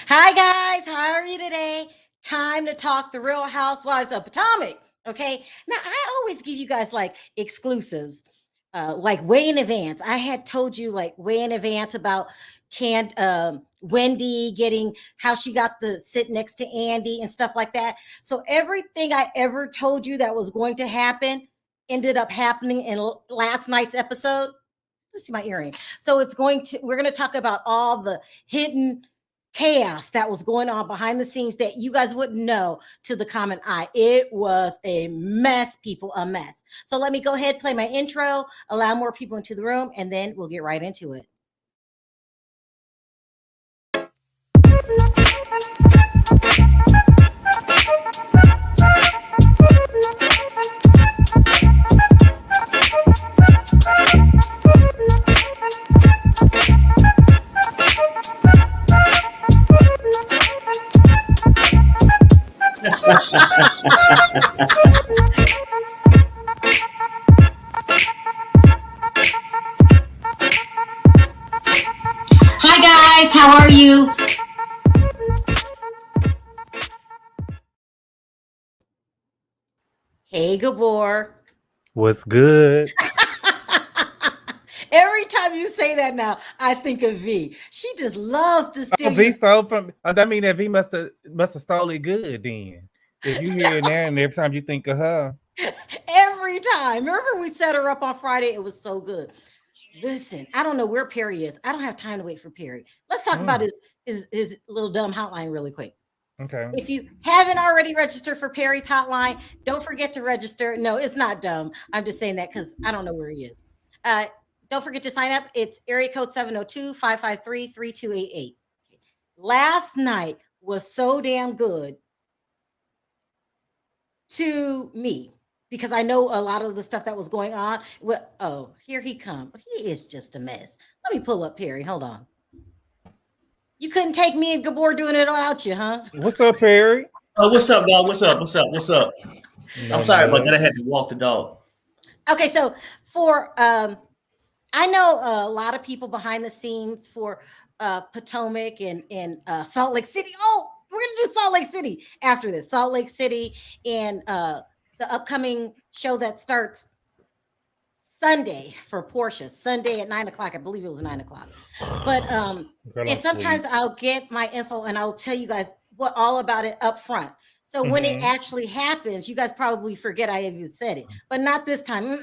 Hi guys, how are you today? Time to talk the Real Housewives of Potomac. Okay, now I always give you guys like exclusives, like way in advance. I had told you like way in advance about can Wendy getting how she got the sit next to Andy and stuff like that. So everything I ever told you that was going to happen ended up happening in last night's episode. Let's see my earring. So we're going to talk about all the hidden chaos that was going on behind the scenes that you guys wouldn't know to the common eye. It was a mess, people, a mess. So let me go ahead, play my intro, allow more people into the room, and then we'll get right into it. Hi guys, how are you? Hey Gabor. What's good? Every time you say that now, I think of V. She just loves to steal. V stole from. I mean that V must have stole it good then. If you hear it now and every time you think of her. Every time. Remember we set her up on Friday? It was so good. Listen, I don't know where Perry is. I don't have time to wait for Perry. Let's talk about his little dumb hotline really quick. Okay. If you haven't already registered for Perry's hotline, don't forget to register. No, it's not dumb. I'm just saying that because I don't know where he is. Don't forget to sign up. It's area code 702-553-3288. Last night was so damn good to me because I know a lot of the stuff that was going on. Well, oh, here he comes. He is just a mess. Let me pull up Perry. Hold on. You couldn't take me and Gabor doing it without you, huh? What's up, Perry? Oh, what's up, dog? What's up? I'm sorry about that. I had to walk the dog. Okay, so for I know a lot of people behind the scenes for Potomac and Salt Lake City. Oh, we're gonna do Salt Lake City after this. Salt Lake City and the upcoming show that starts Sunday for Portia. Sunday at 9:00. I believe it was 9:00. But and sometimes I'll get my info and I'll tell you guys what all about it up front. So when it actually happens, you guys probably forget I even said it, but not this time.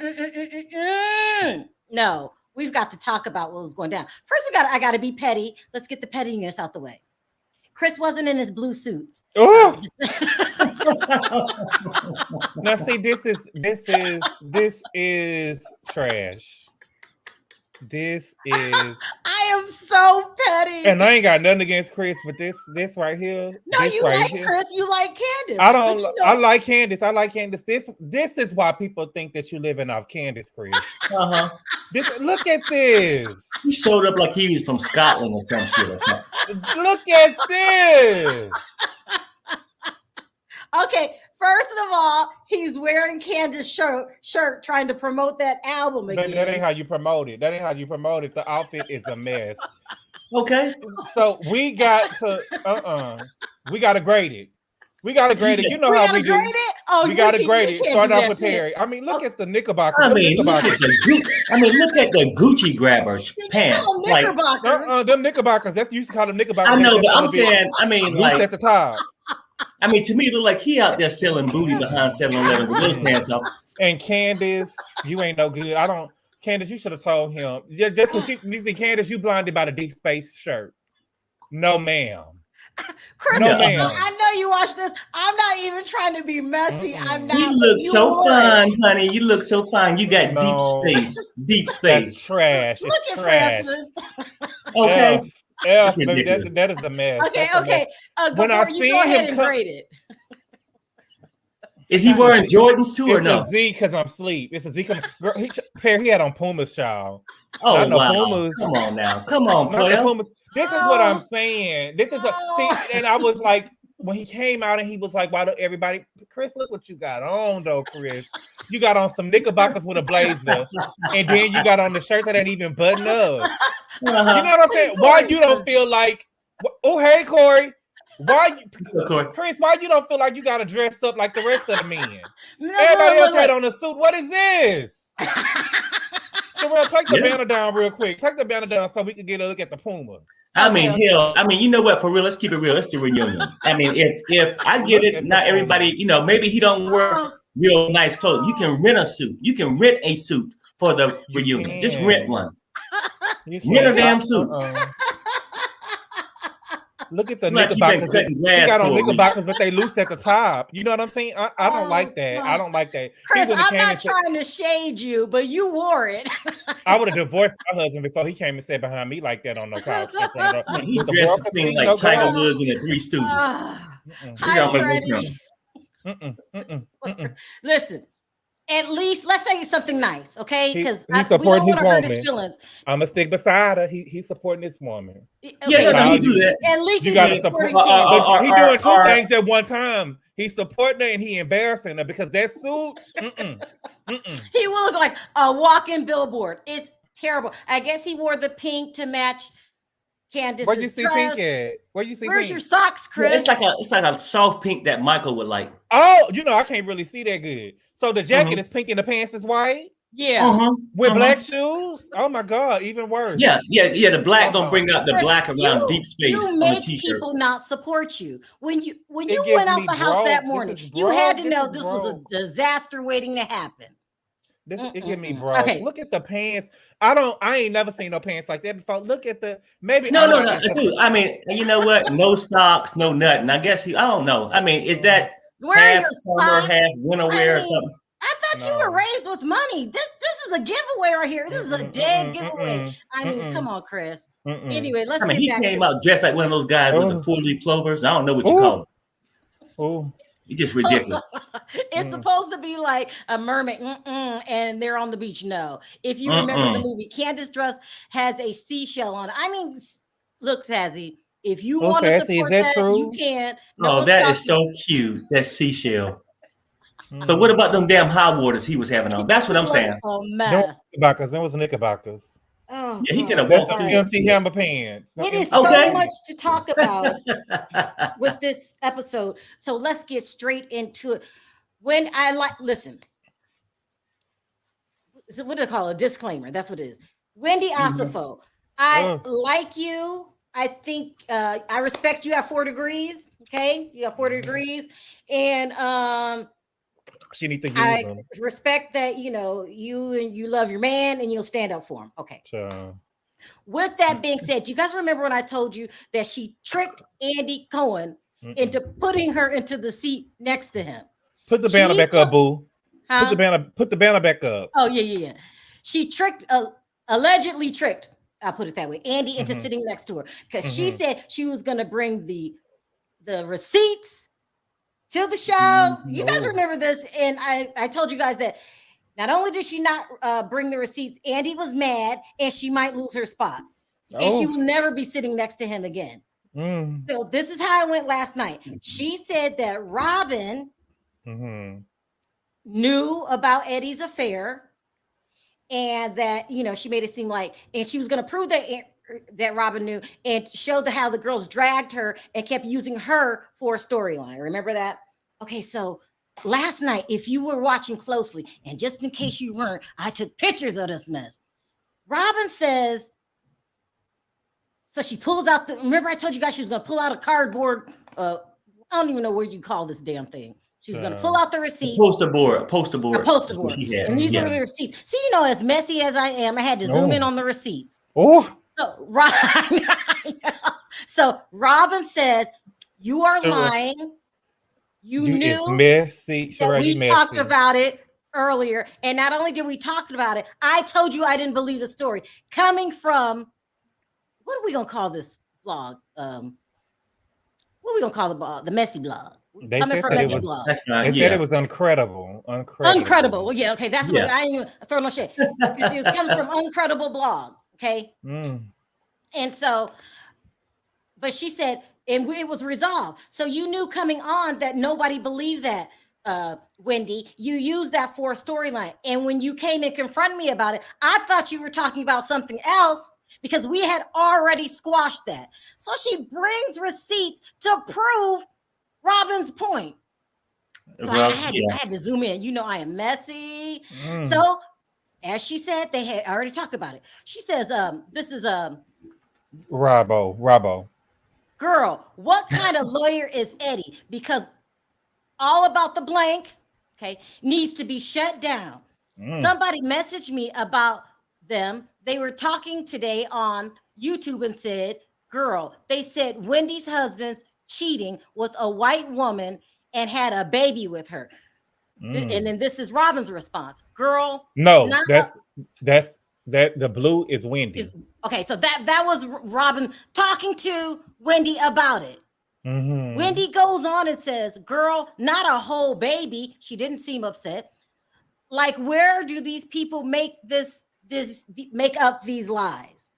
No, we've got to talk about what was going down. First, I got to be petty. Let's get the pettiness out the way. Chris wasn't in his blue suit. Oh. Now see, this is trash. This is. I am so petty, and I ain't got nothing against Chris, but this right here. No, this you right like here, Chris. You like Candace. I don't. You know, I like Candace. I like Candace. This is why people think that you're living off Candace, Chris. Look at this. He showed up like he was from Scotland or some shit. Look at this. Okay, first of all, he's wearing Candace shirt trying to promote that album again. That ain't how you promote it. The outfit is a mess. Okay. So we got to we gotta grade it. You know how we do. Oh, we gotta grade it. Start off with Terry. I mean, look at the Knickerbockers. Look at the Gucci grabbers pants. Them Knickerbockers. That's used to call them Knickerbockers. I know, but I'm saying, like at the top. To me, it look like he out there selling booty behind 7-Eleven with those pants off. And Candace, you ain't no good. Candace, you should have told him. Just because you see, Candace, you blinded by the Deep Space shirt. No, ma'am. Chris, no, ma'am. I know you watch this. I'm not even trying to be messy. I'm not. You look so fine, honey. You look so fine. You got deep space. That's trash. Look at Francis. Okay. Baby, that is a mess. Okay. When I see him grade it. Is he wearing Jordans too or no? It's a Z because I'm asleep. It's a Z. Girl, he had on Pumas, child. Oh, wow. Pumas. Come on now. Come on, player. Pumas. This is what I'm saying. And I was like, when he came out and he was like, why don't everybody, Chris, look what you got on though, Chris. You got on some Knickerbockers with a blazer, and then you got on the shirt that ain't even buttoned up. You know what I'm saying? Why you don't feel like Oh, hey, Corey. Corey. Chris, why you don't feel like you got to dress up like the rest of the men? No, Everybody else had look. on a suit. What is this? Sherelle, take the banner down real quick. Take the banner down so we can get a look at the Pumas. I mean, hell, I mean, you know what? For real, let's keep it real. It's the reunion. I mean, if I get it, not everybody, you know, maybe he don't wear real nice clothes. You can rent a suit. You can rent a suit for the reunion. Just rent one. Rent a damn suit. Look at the knickerbockers. He got on knickerbockers, but they loose at the top. You know what I'm saying? I don't like that. I don't like that. Chris, I'm not trying to shade you, but you wore it. I would have divorced my husband before he came and sat behind me like that on no couch. He dressed between like Tiger Woods and the Three Stooges. Listen. At least, let's say something nice, okay? Because he's supporting his woman. I'm gonna stick beside her. He's supporting this woman. Okay. Yeah, no, he do that. At least you got to support. But he's doing two things at one time. He's supporting her and he embarrassing her because that suit. He will look like a walking billboard. It's terrible. I guess he wore the pink to match Candace's Where you see dress. pink at? Where you see Where's pink? your socks, Chris? Yeah, it's like a soft pink that Michael would like. Oh, you know, I can't really see that good. So the jacket is pink and the pants is white? Yeah. With black shoes? Oh my God, even worse. Yeah. The black gonna bring out the black around deep space. You on make the t-shirt. people not support you. When you went out the house that morning, you had to know this was a disaster waiting to happen. It give me broke. Okay. Look at the pants. I ain't never seen no pants like that before. Look at the No. Dude, I mean, you know what? No socks, no nothing. I guess I don't know. I mean, is that half summer, half winter wear or something? I thought you were raised with money. This is a giveaway right here. This is a dead giveaway. I mean, come on, Chris. Anyway, let's get back to he came out dressed like one of those guys with the 4-leaf clovers. I don't know what you call it. Oh. It's just ridiculous. It's supposed to be like a mermaid, and they're on the beach. No, if you remember the movie, Candace's dress has a seashell on it. I mean, look, Sassy, if you want to support that, you can. No, that is so cute. That seashell. But what about them damn high waters he was having on? That's what I'm saying. A mess. Knickerbockers. It was knickerbockers. Oh, yeah, he could have walked through MC Hammer pants. It is so much to talk about with this episode. So let's get straight into it. Listen. So what do they call it? A disclaimer. That's what it is. Wendy Asafo. I like you. I think I respect you at 4 degrees. Okay, you have 4 degrees, and she needs to use them. Respect that you love your man and you'll stand up for him. Okay. Sure. With that being said, you guys remember when I told you that she tricked Andy Cohen into putting her into the seat next to him? Put the banner back up, boo. Huh? Put the banner back up. Oh yeah. She allegedly tricked. I'll put it that way. Andy into sitting next to her because she said she was going to bring the receipts to the show. You guys remember this, and I told you guys that not only did she not bring the receipts, Andy was mad, and she might lose her spot, and she will never be sitting next to him again. So this is how it went last night. She said that Robin knew about Eddie's affair, and that she made it seem like, and she was going to prove that Robin knew and showed how the girls dragged her and kept using her for a storyline. Remember that? Okay, so last night, if you were watching closely, and just in case you weren't, I took pictures of this mess. Robin says, so she pulls out remember I told you guys she was going to pull out a cardboard, I don't even know what you call this damn thing. She was going to pull out the receipt. Poster board. And these were the receipts. See, as messy as I am, I had to zoom in on the receipts. Oh. So Robin says, you are lying. You knew messy. that we talked about it earlier. And not only did we talk about it, I told you I didn't believe the story. Coming from, what are we going to call this blog? What are we going to call the blog? The messy blog. They said it was uncredible. Uncredible. Well, yeah, okay. That's what I ain't even throw no shit. It was coming from uncredible blog. Okay. And so, but she said, and it was resolved. So you knew coming on that nobody believed that, Wendy. You used that for a storyline. And when you came and confronted me about it, I thought you were talking about something else. because we had already squashed that. So she brings receipts to prove Robin's point. So I had to zoom in. You know, I am messy. So as she said, they had already talked about it. She says, this is Robbo. Girl, what kind of lawyer is Eddie? Because all about the blank, okay, needs to be shut down. Somebody messaged me about them. They were talking today on YouTube and said, girl, they said Wendy's husband's cheating with a white woman and had a baby with her. And then this is Robin's response. Girl, no, that's the blue is Wendy. Okay, so that was Robin talking to Wendy about it. Wendy goes on and says, girl, not a whole baby. She didn't seem upset. Like, where do these people make make up these lies?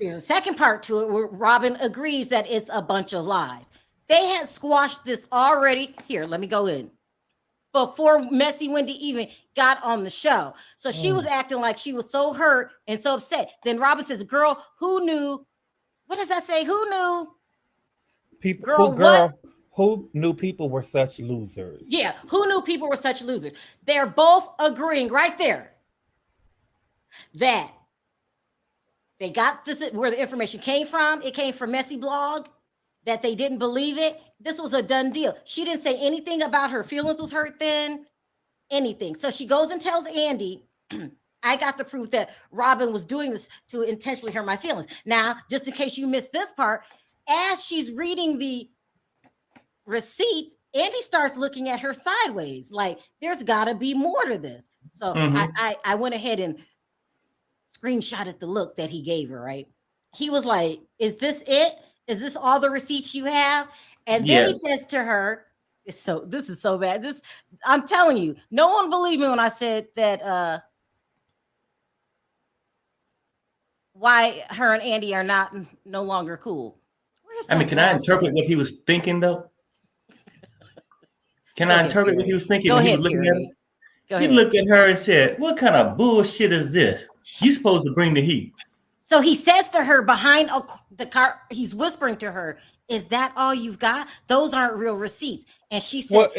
There's a second part to it where Robin agrees that it's a bunch of lies. They had squashed this already. Here, let me go in. Before Messy Wendy even got on the show. So she was acting like she was so hurt and so upset. Then Robin says, girl, who knew? What does that say? Who knew? Who knew people were such losers? Yeah, who knew people were such losers? They're both agreeing right there that they got this, where the information came from. It came from Messy Blog, that they didn't believe it. This was a done deal. She didn't say anything about her feelings was hurt then, anything. So she goes and tells Andy, I got the proof that Robin was doing this to intentionally hurt my feelings. Now, just in case you missed this part, as she's reading the receipts, Andy starts looking at her sideways, like there's got to be more to this. So I went ahead and screenshotted the look that he gave her, right? He was like, is this it? Is this all the receipts you have? And then he says to her, this is so bad. I'm telling you, no one believed me when I said that why her and Andy are no longer cool. I mean, can I interpret what he was thinking though? Can I interpret what he was thinking when he was looking at her? He looked at her and said, what kind of bullshit is this? You supposed to bring the heat. So he says to her behind the car, he's whispering to her, is that all you've got? Those aren't real receipts. And she said, well,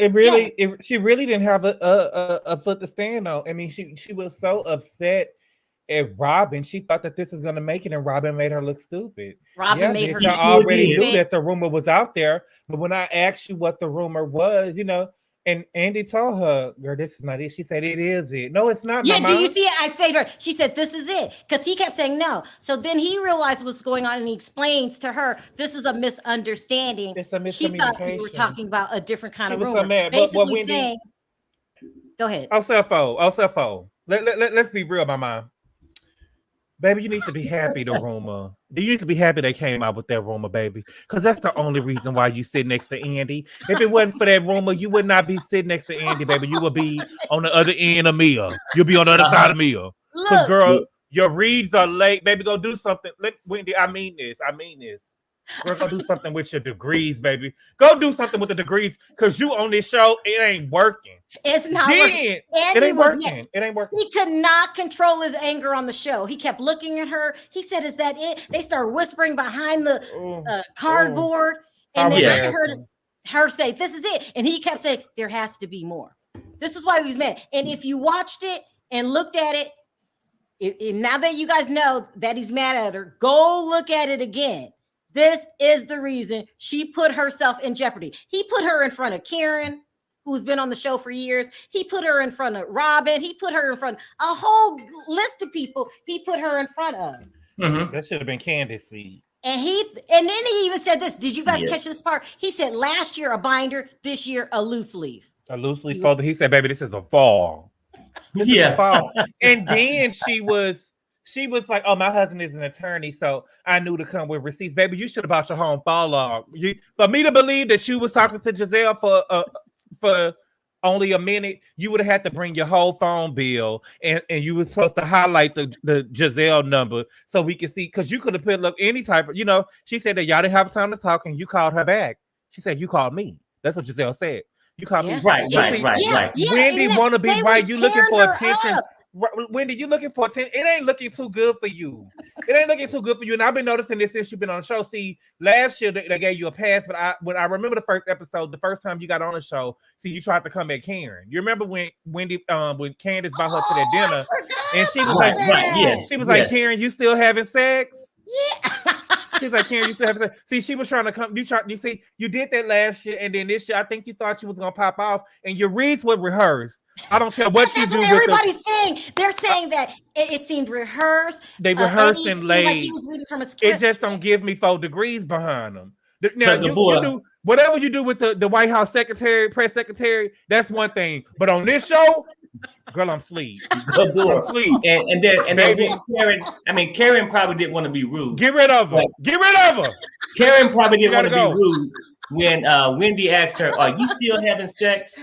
she really didn't have a foot to stand on. I mean, she was so upset at Robin. She thought that this was going to make it, and Robin made her look stupid. Robin made her I already knew that the rumor was out there, but when I asked you what the rumor was, and Andy told her, girl, this is not it. She said, it is it. No, it's not. Yeah, do you see it? I say to her, she said, this is it. Because he kept saying no. So then he realized what's going on, and he explains to her, this is a misunderstanding. It's a miscommunication. She thought we were talking about a different kind of rumor. So mad. Basically Wendy, saying, go ahead. Osefo. Let's be real, my mom. Baby, you need to be happy the rumor. You need to be happy they came out with that rumor, baby. Because that's the only reason why you sit next to Andy. If it wasn't for that rumor, you would not be sitting next to Andy, baby. You would be on the other end of Mia. You'll be on the other side of Mia. Because, girl, your reads are late. Baby, go do something. Wendy, I mean this. Girl, go do something with your degrees, baby. Go do something with the degrees, because you on this show, it ain't working. It's not working. It ain't working. It ain't working. He could not control his anger on the show. He kept looking at her. He said, is that it? They started whispering behind the cardboard. And then I heard her say, this is it. And he kept saying, there has to be more. This is why he's mad. And if you watched it and looked at it, now that you guys know that he's mad at her, go look at it again. This is the reason she put herself in jeopardy. He put her in front of Karen, who's been on the show for years. He put her in front of Robin. He put her in front of a whole list of people. He put her in front of. That should have been Candace Seed. And then he even said this. Did you guys catch this part? He said last year a binder, this year a loose leaf. A loose leaf folder. He said, baby, this is a fall. This is a fall. And then she was like, oh, my husband is an attorney, so I knew to come with receipts. Baby, you should have bought your home fall log. For me to believe that you was talking to Giselle for only a minute, you would have had to bring your whole phone bill, and you were supposed to highlight the Giselle number so we could see, because you could have put any type of, she said that y'all didn't have time to talk, and you called her back. She said, you called me. That's what Giselle said. You called me. Right. Wendy want to be right. You looking for attention. Wendy, you looking for attention? It ain't looking too good for you. It ain't looking too good for you. And I've been noticing this since you've been on the show. See, last year they gave you a pass, but when I remember the first episode, the first time you got on the show, see, you tried to come at Karen. You remember when Wendy, when Candace brought her to that dinner, and she was like, Karen, you still having sex? Yeah. She's like, Karen, you still having sex? See, she was trying to come. You see, you did that last year, and then this year, I think you thought you was gonna pop off, and your reads were rehearsed. I don't care what you do. That's what everybody's saying. They're saying that it seemed rehearsed. They rehearsed and laid. Like he was reading from a script. It just don't give me 4 degrees behind them. Now, you do whatever you do with the White House secretary, press secretary. That's one thing. But on this show, girl, I'm asleep. I'm asleep. And then Karen probably didn't want to be rude. Get rid of her. Get rid of her. Karen probably didn't want to be rude when Wendy asked her, "Are you still having sex?"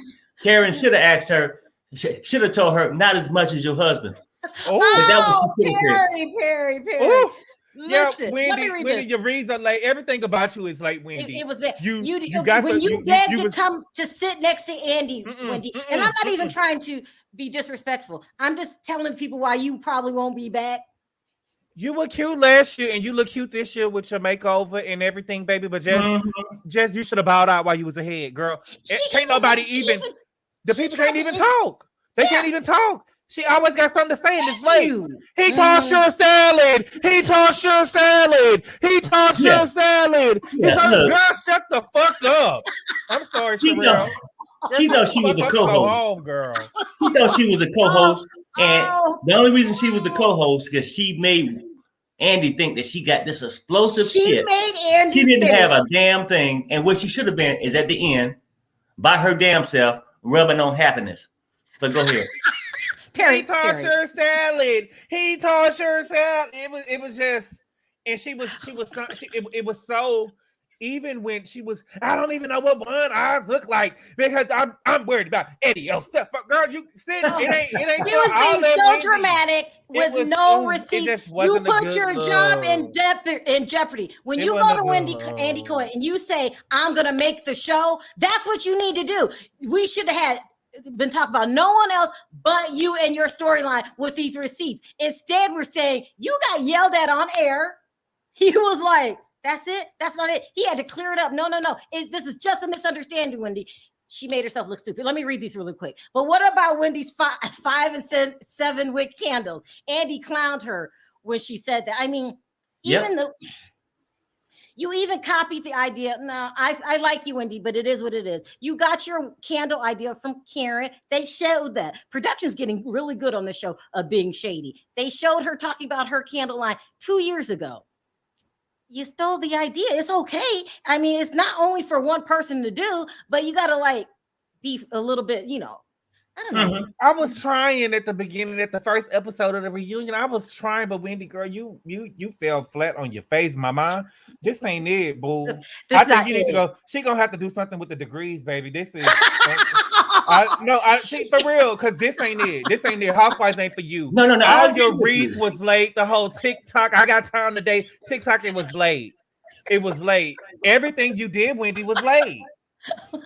Karen should have asked her. Should have told her not as much as your husband. Perry. Listen, yeah, Wendy, your reads are late. Everything about you is late, Wendy. It was bad. You begged to come to sit next to Andy, Wendy, and I'm not even trying to be disrespectful. I'm just telling people why you probably won't be back. You were cute last year, and you look cute this year with your makeover and everything, baby. But just you should have bowed out while you was ahead, girl. Can't nobody even. The people can't even talk. They can't even talk. She always got something to say in this late. He tossed your salad. He tossed your salad. He tossed your salad. Girl, shut the fuck up. I'm sorry, she thought she was a co-host. Girl. She thought she was a co-host. And the only reason she was a co-host because she made Andy think that she got this explosive shit. She didn't have a damn thing. And what she should have been is at the end, by her damn self, rubbing on happiness. But go ahead. He tossed your salad. He tossed your salad. It was just, and it was so. Even when she was, I don't even know what one eyes look like because I'm worried about Eddie yourself. But girl, you said it ain't. He was being so dramatic with no receipt. You put your job in jeopardy. When you go to Andy Cohen and you say, I'm gonna make the show, that's what you need to do. We should have been talking about no one else but you and your storyline with these receipts. Instead, we're saying you got yelled at on air. He was like, that's it. That's not it. He had to clear it up. No. This is just a misunderstanding, Wendy. She made herself look stupid. Let me read these really quick. But what about Wendy's 5 and 7 wick candles? Andy clowned her when she said that. I mean, even though you even copied the idea. No, I like you, Wendy, but it is what it is. You got your candle idea from Karen. They showed that. Production's getting really good on the show of being shady. They showed her talking about her candle line 2 years ago. You stole the idea. It's okay. I mean, it's not only for one person to do, but you got to be a little bit, I don't know. Mm-hmm. I was trying at the beginning, at the first episode of the reunion. I was trying, but Wendy, girl, you fell flat on your face, mama. This ain't it, boo. I think you need to go. She gonna have to do something with the degrees, baby. This is I think for real, because this ain't it. This ain't it. Housewives ain't for you. No. All your reads was late. The whole TikTok. I got time today. TikTok, it was late. It was late. Everything you did, Wendy, was late.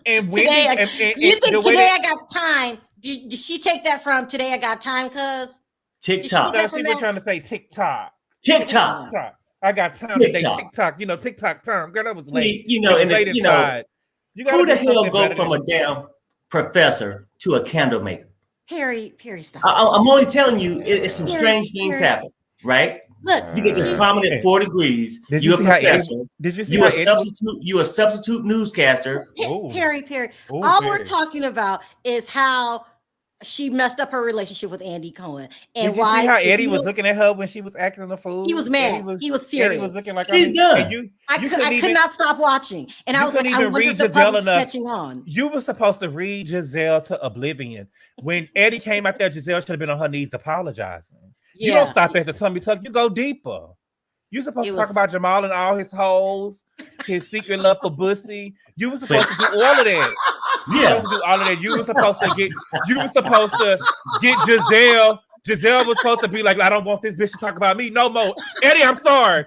And Wendy, today I got time? Did she take that from Today I Got Time? Cause TikTok. She was trying to say TikTok. TikTok. I got time today. TikTok. TikTok time. Girl, that was late. Who the hell go from a damn professor to a candle maker? Perry, stop. I'm only telling you, it's some strange things happen, right? Look, you get this prominent 4 degrees. You're a professor. You're a substitute newscaster. Perry. All we're talking about is how she messed up her relationship with Andy Cohen, and did you see how Eddie was looking at her when she was acting the fool? He was mad. He was furious. Eddie was looking like she's done. I could not stop watching, and I was like, I wonder if the public's catching on. You were supposed to read Giselle to oblivion. When Eddie came out there, Giselle should have been on her knees apologizing. You don't stop at the tummy tuck. You go deeper. You're supposed to talk about Jamal and all his holes, his secret love for Bussy. You were supposed to do all of that. You were supposed to get Giselle. Giselle was supposed to be like, I don't want this bitch to talk about me no more. Eddie, I'm sorry.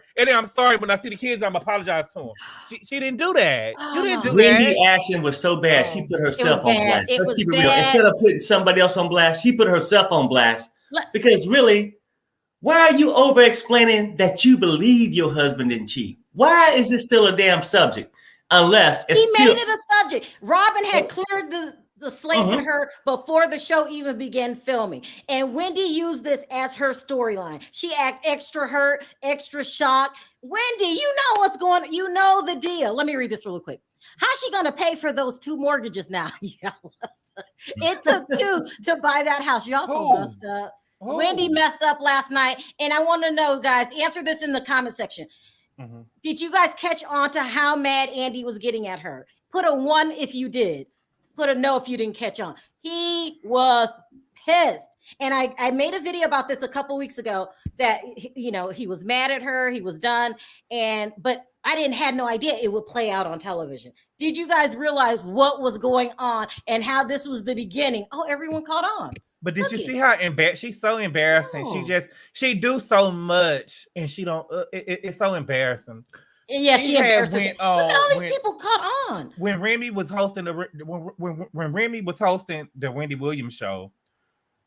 When I see the kids, I'm apologize to him. She didn't do that. You didn't do that. Wendy's action was so bad. She put herself on blast. Let's keep it real. Instead of putting somebody else on blast, she put herself on blast Because really, why are you over explaining that you believe your husband didn't cheat? Why is it still a damn subject? Unless it's he made it a subject. Robin had cleared the slate with Mhm. her before the show even began filming. And Wendy used this as her storyline. She act extra hurt, extra shocked. Wendy, you know what's going on. You know the deal. Let me read this real quick. How's she going to pay for those 2 mortgages now? Yeah, it took 2 to buy that house. You also messed up. Wendy messed up last night. And I want to know, guys, answer this in the comment section. Mhm. Did you guys catch on to how mad Andy was getting at her? Put a 1 if you did. Put a no if you didn't catch on. He was pissed. And I made a video about this a couple weeks ago that, you know, he was mad at her. He was done. But I had no idea it would play out on television. Did you guys realize what was going on and how this was the beginning? Oh, everyone caught on. But did you see how she's so embarrassing? Oh. She do so much and she don't. It's so embarrassing. Yeah, she embarrassed herself. Look at all these when, people caught on. When Remy was hosting when Remy was hosting the Wendy Williams show,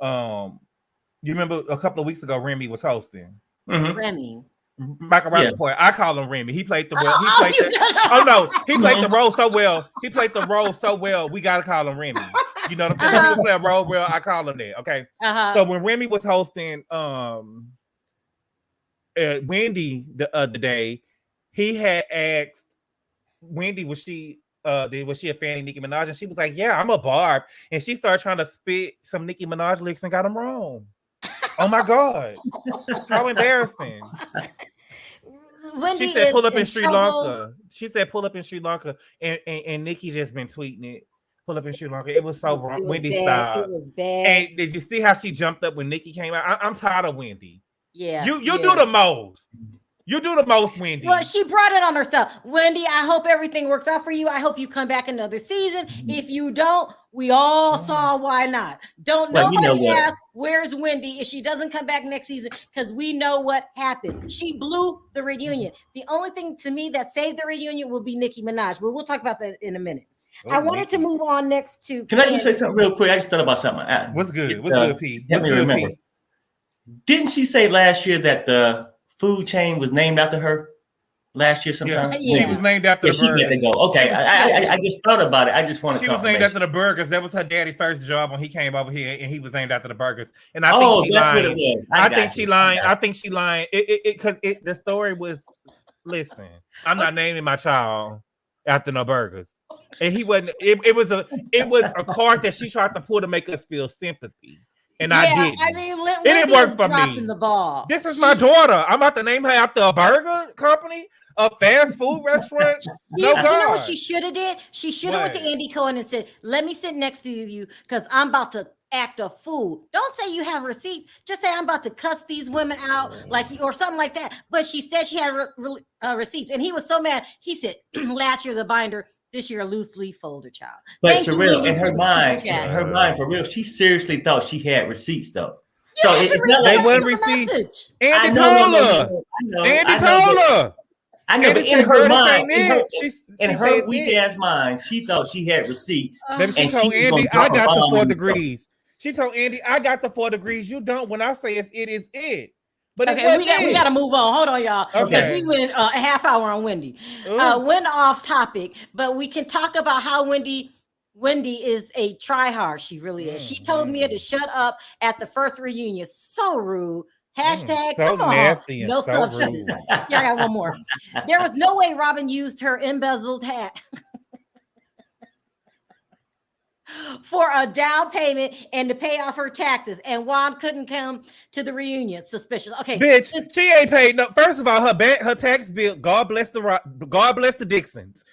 you remember a couple of weeks ago Remy was hosting. Mhm. Remy. Michael Rappaport. I call him Remy. He played the role. He played the role so well. He played the role so well. We gotta call him Remy. You know what I'm saying? He play a role well. I call him that. Okay. So when Remy was hosting Wendy the other day, he had asked Wendy, was she a fan of Nicki Minaj? And she was like, yeah, I'm a Barb. And she started trying to spit some Nicki Minaj lyrics and got them wrong. Oh my God. How embarrassing. Wendy she said pull up in Sri Lanka. She said pull up in Sri Lanka. And Nikki just been tweeting it. Pull up in Sri Lanka. It was so wrong. Wendy style. It was bad. And did you see how she jumped up when Nikki came out? I'm tired of Wendy. Yeah. You do the most. You do the most, Wendy. Well, she brought it on herself. Wendy, I hope everything works out for you. I hope you come back another season. If you don't, we all saw why not. Nobody ask where's Wendy if she doesn't come back next season, because we know what happened. She blew the reunion. The only thing to me that saved the reunion will be Nicki Minaj. But we'll talk about that in a minute. I wanted to move on next to. Can I just say something real quick? I just thought about something. What's good? What's good, P? Help me remember. P? Didn't she say last year that the food chain was named after her? Last year sometime? Yeah. She was named after the burgers. She got to go. Okay. I just thought about it. I just wanted to. She was named after the burgers. That was her daddy's first job when he came over here, and he was named after the burgers. And I think she lied. What it was. I think she lied. I think she lied. Because the story was, listen, I'm not naming my child after no burgers. And he wasn't, it was a card that she tried to pull to make us feel sympathy. And I didn't. I mean, it didn't work for me. The ball. This is my daughter. I'm about to name her after a burger company, a fast food restaurant. You know what she should have did? She should have went to Andy Cohen and said, let me sit next to you because I'm about to act a fool. Don't say you have receipts. Just say I'm about to cuss these women out, or something like that. But she said she had receipts. And he was so mad. He said, last year the binder, this year a loose leaf folder, child. But Sherelle, in her mind, for real, she seriously thought she had receipts though. So it's not like one receipts. Andy told her. Andy told her. I know, but in her mind, in her weak ass mind, she thought she had receipts. And she told Andy, I got the 4 degrees. She told Andy, I got the 4 degrees. You don't. When I say it is it. But okay, we got to move on. Hold on, y'all. Because we went a half hour on Wendy. Went off topic, but we can talk about how Wendy is a try-hard. She really is. She told Mia to shut up at the first reunion. So rude. Hashtag so nasty. No substance. Yeah, I got one more. There was no way Robin used her embezzled hat for a down payment and to pay off her taxes, and Juan couldn't come to the reunion. Suspicious. Okay, bitch, she ain't paid no. First of all, her tax bill. God bless the Dixons.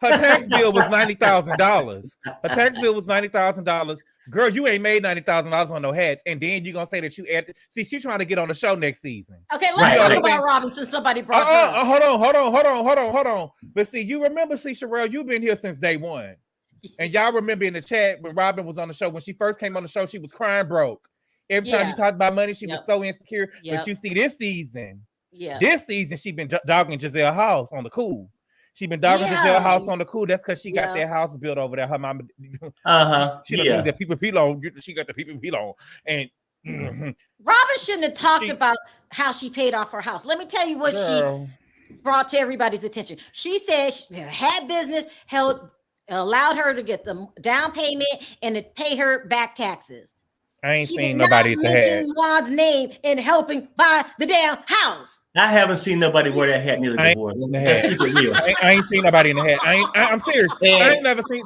Her tax bill was $90,000. Her tax bill was $90,000. Girl, you ain't made $90,000 on no hats, and then you gonna say that you added. See, she's trying to get on the show next season. Okay, let's talk about Robin since somebody brought her up. Hold on. But see, you remember, Sherelle, you've been here since day one. And y'all remember in the chat when Robin was on the show, when she first came on the show, she was crying broke. Every time you talked about money, she was so insecure. But you see this season, she been dogging Giselle House on the cool. She been dogging Giselle House on the cool. That's because she got that house built over there. Her mama, she don't use that people pillow. She got the people pillow, and Mhm. Robin shouldn't have talked about how she paid off her house. Let me tell you what Girl. she brought to everybody's attention. She said she had business, allowed her to get the down payment and to pay her back taxes. I ain't She seen did nobody not at the hat. mention Juan's name in helping buy the damn house. I haven't seen nobody wear that hat near the divorce. Let's keep it real. I ain't seen nobody in the hat. I'm serious. I ain't never seen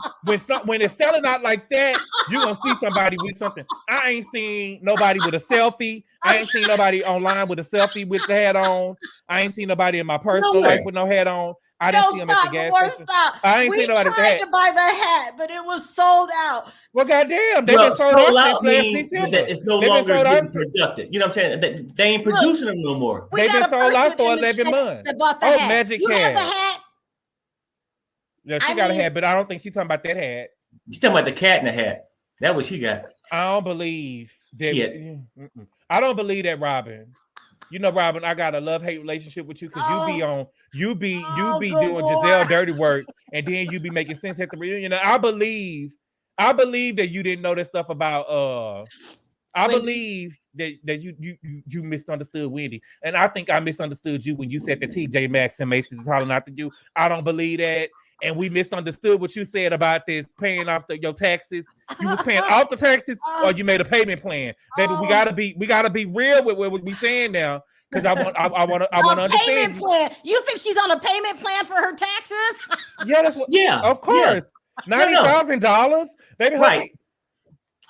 when it's selling out like that. You gonna see somebody with something. I ain't seen nobody with a selfie. I ain't seen nobody online with a selfie with the hat on. I ain't seen nobody in my personal life with no hat on. I didn't see them at the gas station. I ain't seen nobody with the hat. We tried to buy the hat, but it was sold out. Well, goddamn, they've been sold out since last December. It's no longer getting productive. You know what I'm saying? They ain't producing them no more. They've been sold out for 11 months. Oh, hat. Magic you hat. have the hat? Yeah, she got a hat, but I don't think she's talking about that hat. She's talking about the cat in the hat. That's what she got. I don't believe that. Shit. I don't believe that, Robin. You know, Robin, I got a love-hate relationship with you because you be doing Giselle dirty work, and then you be making sense at the reunion. I believe that you didn't know that stuff about I believe that you misunderstood Wendy, and I think I misunderstood you when you said that TJ Maxx and Macy's is hollering after you. I don't believe that, and we misunderstood what you said about this paying off your taxes. You was paying off the taxes, or you made a payment plan. Baby, we gotta be real with what we saying now, because I want to understand. Payment plan. You think she's on a payment plan for her taxes? Yeah, that's what. Yeah, of course. $90,000, baby. Right.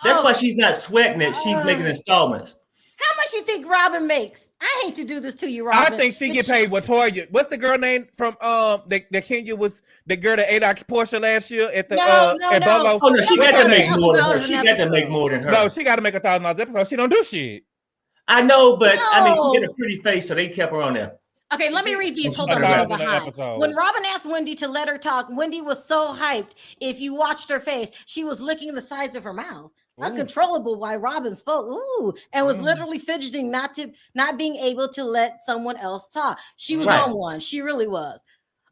That's why she's not sweating it. She's making installments. How much you think Robin makes? I hate to do this to you, Robin. I think she get paid with Toya. What's the girl name from the Kenya was the girl that ate our Porsche last year at the at Bolo? Oh no, she got to make more than her. She got to make more than her. No, she got to make $1,000 episode. She don't do shit. I know, but I mean, she had a pretty face, so they kept her on there. Okay, let me read these. Hold on, when Robin asked Wendy to let her talk, Wendy was so hyped. If you watched her face, she was licking the sides of her mouth, uncontrollable while Robin spoke. And was literally fidgeting, not being able to let someone else talk. She was on one. She really was.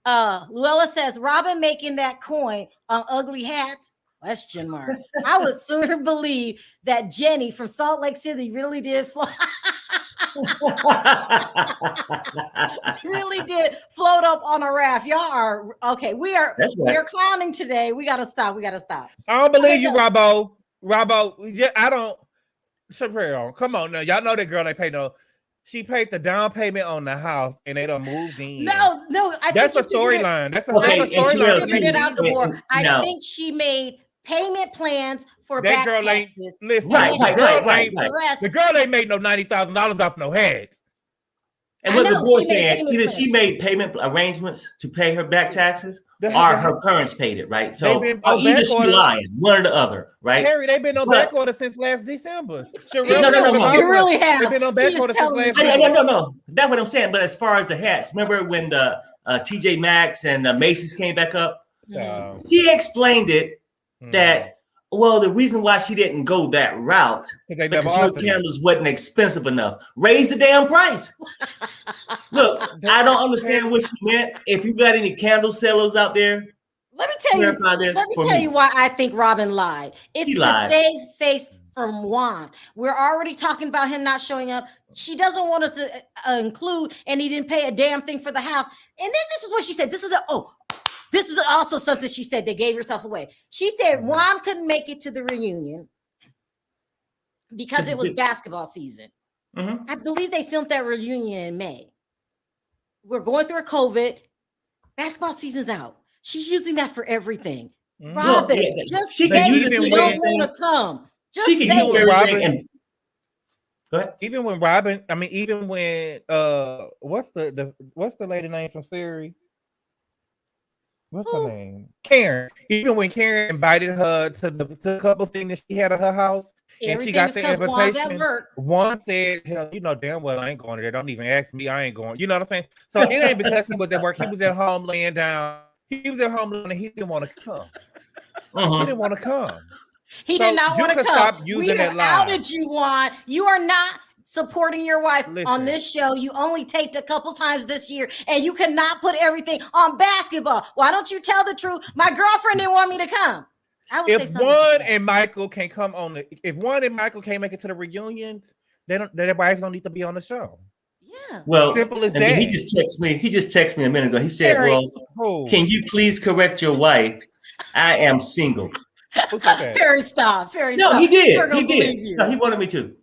Luella says, Robin making that coin on ugly hats? ? I would sooner believe that Jenny from Salt Lake City really did really did float up on a raft. Y'all are okay. We're clowning today. We gotta stop. I don't believe you, Robbo. Yeah, I don't. Come on now. Y'all know that girl ain't paid no. She paid the down payment on the house and they done moved in. No. That's a storyline. That's a storyline. I think she made payment plans for that girl taxes. Listen, right. The girl ain't made no $90,000 off no heads. And what the boy saying, either she made payment arrangements to pay her back taxes, or her parents paid it, right? So either she lying, one or the other, right? Harry, they've been on back order since last December. No. You really have. They've been on back order since last December. No. That's what I'm saying. But as far as the hats, remember when the TJ Maxx and Macy's came back up? She explained it that, well, the reason why she didn't go that route because her candles wasn't expensive enough. Raise the damn price. Look, I don't understand what she meant. If you got any candle sellers out there, let me tell you why I think Robin lied. It's to save face from Juan. We're already talking about him not showing up. She doesn't want us to include, and he didn't pay a damn thing for the house. And then this is what she said. This is also something she said that gave herself away. She said Juan couldn't make it to the reunion because it was basketball season. I believe they filmed that reunion in May. We're going through a COVID. Basketball season's out. She's using that for everything. Robin, just say you don't want to come. Just she can use everything. And go ahead. Even when Robin, what's the lady name from Siri? What's her name? Karen. Even when Karen invited her to the couple thing that she had at her house, and she got the invitation, Juan said, "Hell, you know damn well I ain't going there. Don't even ask me. I ain't going." You know what I'm saying? So it ain't because he was at work. He was at home laying down. He was at home and he didn't want to come. He didn't want to come. He did not want to come. Stop using that lie. How did you want? You are not supporting your wife on this show. You only taped a couple times this year, and you cannot put everything on basketball. Why don't you tell the truth? My girlfriend didn't want me to come. I would say If something Juan like that. and Michael can come on if Juan and Michael can't make it to the reunions, their wives don't need to be on the show. Yeah. Well, Simple as and then that. he just texted me a minute ago. He said, Very. "Well, Who? can you please correct your wife? I am single." Who said that? Very stop. Very No, stop. he did. We're gonna He did. believe you. No, he wanted me to.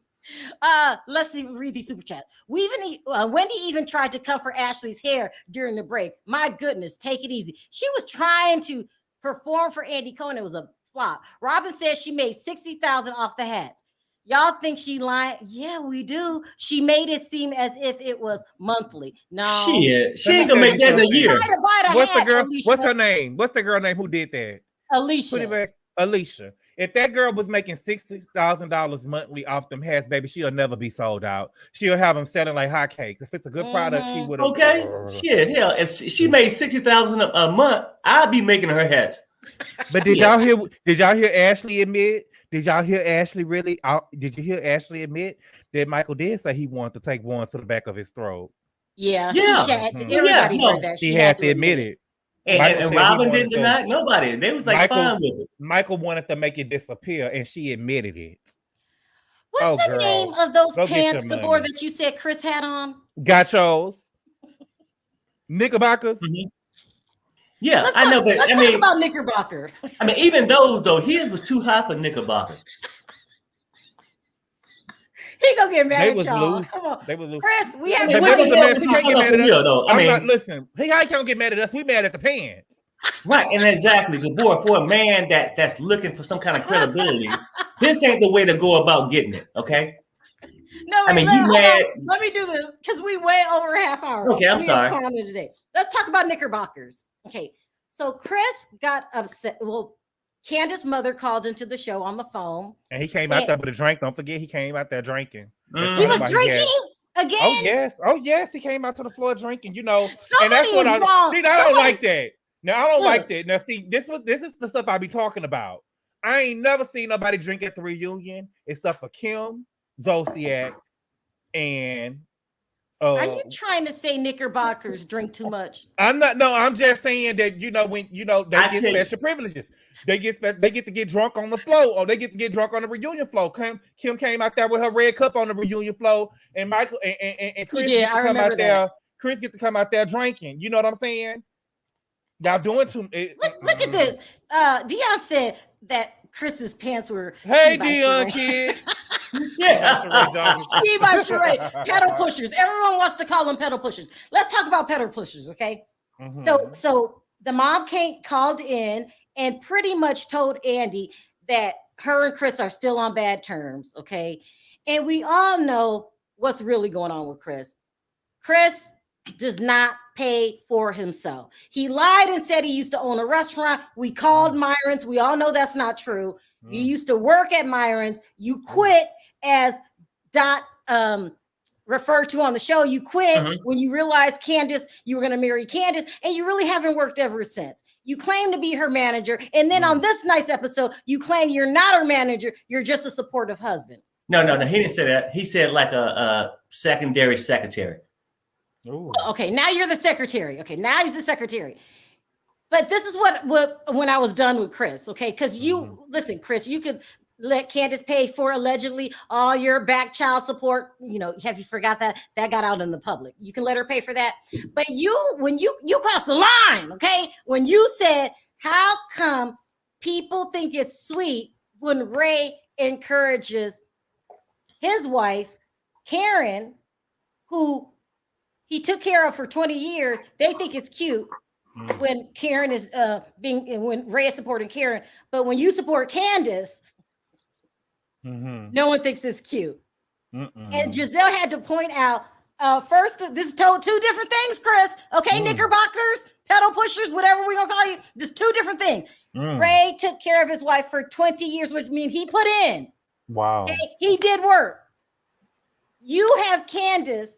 Let's see, read these super chats. Wendy even tried to cover Ashley's hair during the break. My goodness, take it easy. She was trying to perform for Andy Cohen. It was a flop. Robin says she made $60,000 off the hats. Y'all think she lying? Yeah, we do. She made it seem as if it was monthly. No, Shit, she ain't gonna make that in a year. What's the girl? What's her name? What's the girl name who did that? Alicia. Put it back. Alicia. If that girl was making $60,000 monthly off them hats, baby, she'll never be sold out. She'll have them selling like hotcakes. If it's a good product, she would have. Okay, shit, hell, if she made $60,000 a month, I'd be making her hats. But did y'all hear? Did y'all hear Ashley admit? Did y'all hear Ashley really? Did you hear Ashley admit that Michael did say he wanted to take one to the back of his throat? Yeah. Everybody heard that. She had to admit it. And Robin didn't deny it. Nobody. They was like fine with it. Michael wanted to make it disappear, and she admitted it. What's the name of those pants before that you said Chris had on? Gachos. Knickerbockers. Mm-hmm. Yeah, I know, but let's talk about Knickerbocker. I mean, even those though, his was too high for Knickerbocker. He gonna get mad at y'all. Come on. They was loose. Chris, we have He can't get mad at us. Listen, he can't get mad at us. We mad at the pants. Right, and exactly. Good boy, for a man that's looking for some kind of credibility, this ain't the way to go about getting it. Okay. No, I mean, you mad? Let me do this because we went over a half hour. Okay, I'm sorry. Today. Let's talk about Knickerbockers. Okay, so Chris got upset. Well, Candace's mother called into the show on the phone, and he came out there with a drink. Don't forget, he came out there drinking. He was drinking again. Oh yes, he came out to the floor drinking. You know, somebody and that's what is wrong. See, I don't like that. Now I don't like that. Now see, this is the stuff I be talking about. I ain't never seen nobody drink at the reunion except for Kim, Zodiac, and. Are you trying to say Knickerbockers drink too much? I'm not. No, I'm just saying that when they get special privileges. They get to get drunk on the floor, or they get to get drunk on the reunion floor. Kim came out there with her red cup on the reunion floor, and Michael and Chris get to come out there. Chris get to come out there drinking. You know what I'm saying? Y'all doing too. Look at this. Dion said that Chris's pants were. Hey, Dion kid. Yeah, Steve by Sheree, pedal pushers. Everyone wants to call them pedal pushers. Let's talk about pedal pushers, okay? Mm-hmm. So the mom called in and pretty much told Andy that her and Chris are still on bad terms, okay? And we all know what's really going on with Chris. Chris does not pay for himself. He lied and said he used to own a restaurant. We called Myron's. We all know that's not true. You used to work at Myron's. You quit as Dot referred to on the show. You quit when you realized you were going to marry Candace, and you really haven't worked ever since. You claim to be her manager, and then on this night's episode, you claim you're not her manager. You're just a supportive husband. No, he didn't say that. He said like a secondary secretary. Ooh. Okay, now you're the secretary. Okay, now he's the secretary. But this is what when I was done with Chris, okay? Because listen, Chris, you could let Candace pay for allegedly all your back child support. You know, have you forgot that got out in the public? You can let her pay for that. But when you crossed the line, okay? When you said, how come people think it's sweet when Ray encourages his wife, Karen, who he took care of for 20 years, they think it's cute when Karen is when Ray is supporting Karen, but when you support Candace, no one thinks it's cute. And Giselle had to point out first, this is told two different things, Chris. Okay, Knickerbockers, pedal pushers, whatever we're gonna call you. There's two different things. Ray took care of his wife for 20 years, which means he put in. Wow. Okay? He did work. You have Candace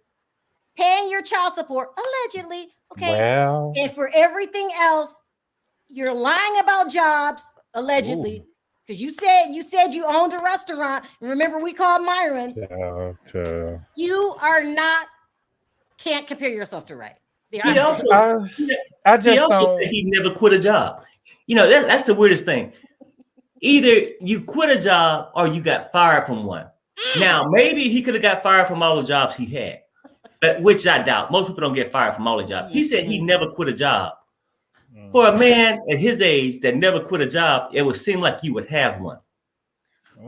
paying your child support, allegedly. Okay. Well. And for everything else, you're lying about jobs, allegedly. Because you said you owned a restaurant. Remember, we called Myron's. You are not, can't compare yourself to Ray. He also said he never quit a job. You know, that's the weirdest thing. either you quit a job or you got fired from one. Now, maybe he could have got fired from all the jobs he had, but which I doubt. Most people don't get fired from all the jobs. He said he never quit a job. For a man at his age that never quit a job, it would seem like you would have one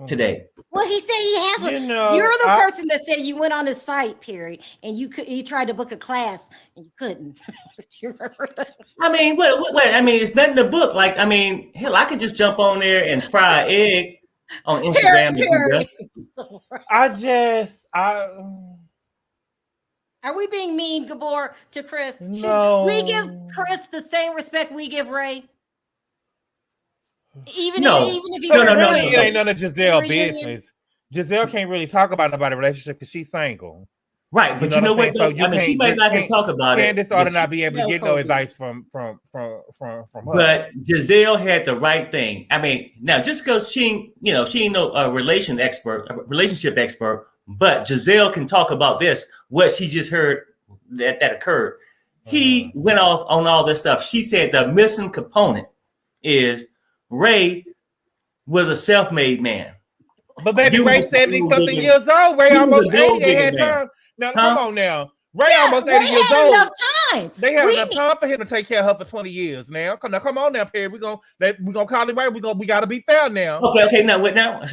today. Well, he said he has one. You're the person that said you went on his site, Perry, and you tried to book a class and you couldn't. Do you remember that? I mean, what? I mean, it's nothing to book. Like, I mean, hell, I could just jump on there and fry an egg on Instagram. Perry. Are we being mean, Gabor, to Chris? No. Should we give Chris the same respect we give Ray? Even if he it ain't none of Giselle business. Giselle can't really talk about nobody's relationship because she's single. Right, but you know what? So I mean, she might not can talk about it. Candace ought to not be able to get no advice from her. But Giselle had the right thing. I mean, now just because she ain't no relationship expert, but Giselle can talk about this, what she just heard that occurred. He went off on all this stuff. She said the missing component is Ray was a self-made man. But baby, Ray 70-something years old. Ray almost 80. They had time. Now, come on now. Ray almost 80 years old. Enough time. They have enough time for him to take care of her for 20 years now. Come on now, Perry. We're gonna call it Ray. We gotta be fair now. Okay, now.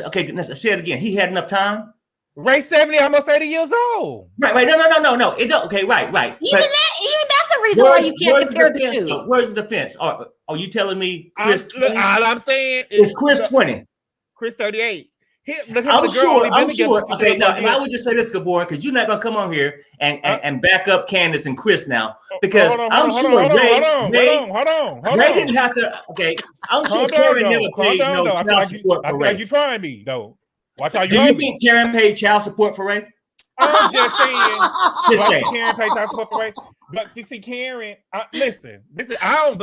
Okay, let's say it again. He had enough time. Ray 70, almost 80 years old. Right. No. It don't. Okay, right. Even that's a reason why you can't compare the two. Where's the defense? Are you telling me Chris? All I'm saying is Chris 20. Chris 38. I'm sure. Okay, now, and I would just say this, Gabor, because you're not gonna come on here and back up Candace and Chris now, because I'm sure Ray didn't have to. Okay, I'm sure Karen never paid no child support for Ray. You trying me though? Watch how you. Do you think Karen paid child support for Ray? I'm just saying. Karen paid child support for Ray. But you see, Karen, listen. I don't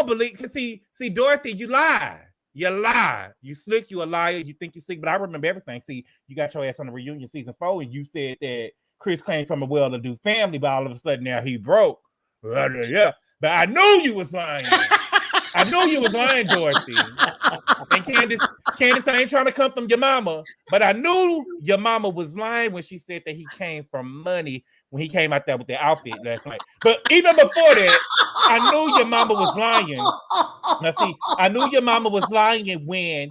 believe. Cause see, Dorothy, you lie. You lie. You slick. You a liar. You think you slick. But I remember everything. See, you got your ass on the reunion season 4, and you said that Chris came from a well-to-do family, but all of a sudden now he broke. Yeah. But I knew you was lying. I knew you was lying, Dorothy. And Candace, I ain't trying to come from your mama, but I knew your mama was lying when she said that he came from money when he came out there with the outfit last night. But even before that, I knew your mama was lying. Now, see, I knew your mama was lying when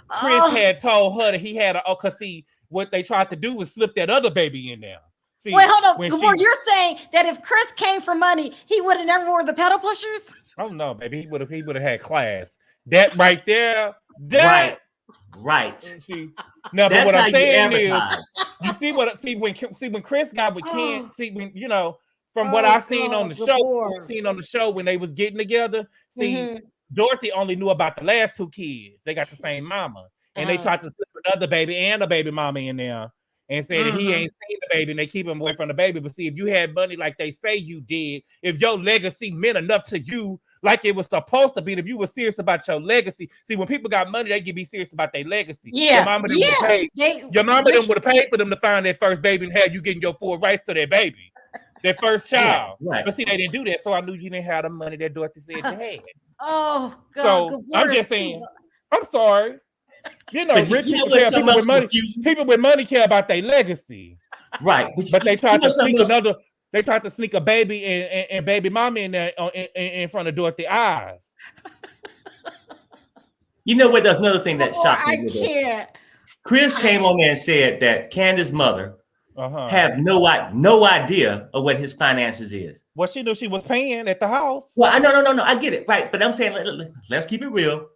Chris had told her that he had because see, what they tried to do was slip that other baby in there. See, wait, hold on. Gabor, you're saying that if Chris came for money, he would have never worn the pedal pushers? Oh no, baby, he would have had class. That right there, right. See, now, but what I'm saying is, when Chris got with Ken, from what I seen on the show, when they was getting together, Dorothy only knew about the last 2 kids. They got the same mama, and they tried to slip another baby and a baby mama in there, and said that he ain't seen the baby, and they keep him away from the baby. But see, if you had money like they say you did, if your legacy meant enough to you, like it was supposed to be, if you were serious about your legacy. See, when people got money, they can be serious about their legacy. Yeah. Your mama would have paid for them to find their first baby and have you getting your full rights to their baby, their first child. Right. But see, they didn't do that, so I knew you didn't have the money that Dorothy said you had. Oh, God. So I'm just saying, I'm sorry. Rich people care. People with money care about their legacy. Right. But they tried to sneak another. They tried to sneak a baby and baby mama in there in front of Dorothy's eyes. You know what? There's another thing that shocked me. I can't. Chris came on there and said that Candace's mother have no idea of what his finances is. Well, she knew she was paying at the house. Well, no, I get it, right? But I'm saying, let's keep it real.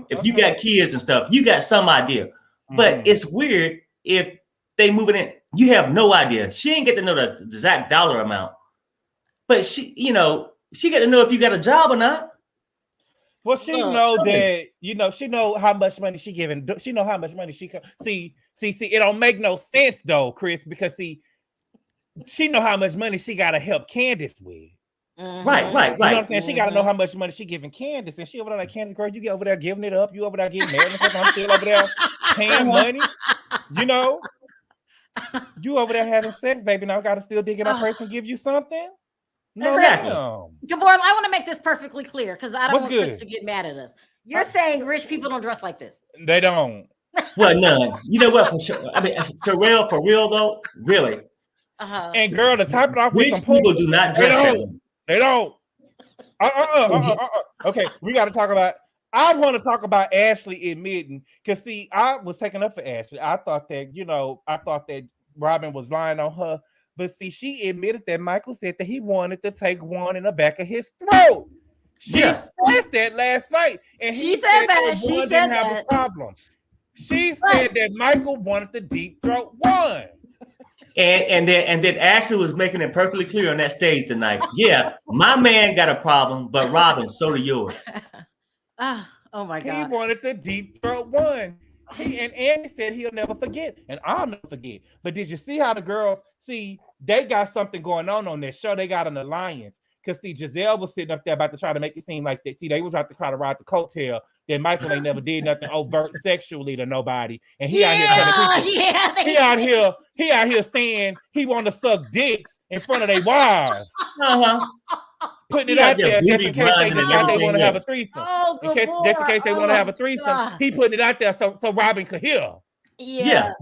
If you got kids and stuff, you got some idea. But it's weird if they moving in. You have no idea. She ain't get to know the exact dollar amount, but she get to know if you got a job or not. Well, she know that she know how much money she giving. She know how much money she see. It don't make no sense though, Chris, because she know how much money she got to help Candace with. Right. You know what I'm saying? She got to know how much money she giving Candace, and she over there like, Candace, girl, you get over there giving it up. You over there getting married. I'm still over there paying money. You over there having sex, baby. Now I got to still dig in that person, give you something. No, Gabor, I want to make this perfectly clear because I don't want Chris to get mad at us. You're saying rich people don't dress like this. They don't. Well, none. You know what? For sure. I mean, for real though, really. And girl, to top it off with Rich some people do not dress that way. They don't. Okay, we got to talk about. I want to talk about Ashley admitting, because see, I was taking up for Ashley. I thought that Robin was lying on her, but see, she admitted that Michael said that he wanted to take one in the back of his throat. She said that last night, and she said that she didn't have a problem. She said that Michael wanted the deep throat one. And then Ashley was making it perfectly clear on that stage tonight. Yeah, my man got a problem, but Robin, so do yours. Oh my God. He wanted the deep throat one. And Andy said he'll never forget, and I'll never forget. But did you see how the girls, they got something going on this show? They got an alliance. Because see, Giselle was sitting up there about to try to make it seem like that. See, they was about to try to ride the coattail that Michael ain't never did nothing overt sexually to nobody. And he out here he out here saying he want to suck dicks in front of their wives. Putting it out there just in case they decide they want to have a threesome. Just in case they want to have a threesome, he putting it out there so Robin could hear. Yeah.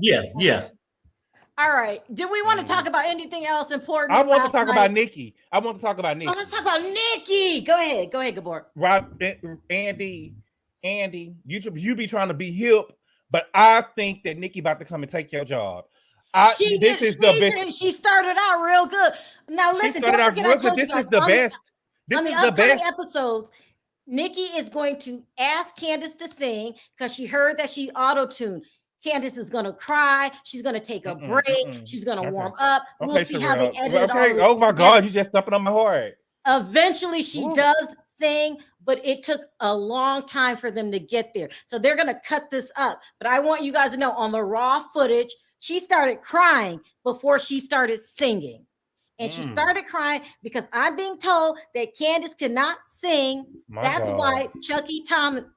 All right. Do we want to talk about anything else important? I want to talk about Nicky. Oh, let's talk about Nicky. Go ahead, Gabor. Andy, you be trying to be hip, but I think that Nicky about to come and take your job. She started out real good. Now listen, don't forget, this is the best. On the upcoming episodes, Nicky is going to ask Candace to sing because she heard that she auto-tuned. Candace is going to cry. She's going to take a break. She's going to warm up. We'll see how they edit it all. Oh my God, you just stepping on my heart. Eventually, she does sing, but it took a long time for them to get there. So they're going to cut this up. But I want you guys to know, on the raw footage, she started crying before she started singing. And she started crying because I'm being told that Candace could not sing. That's why Chucky Thompson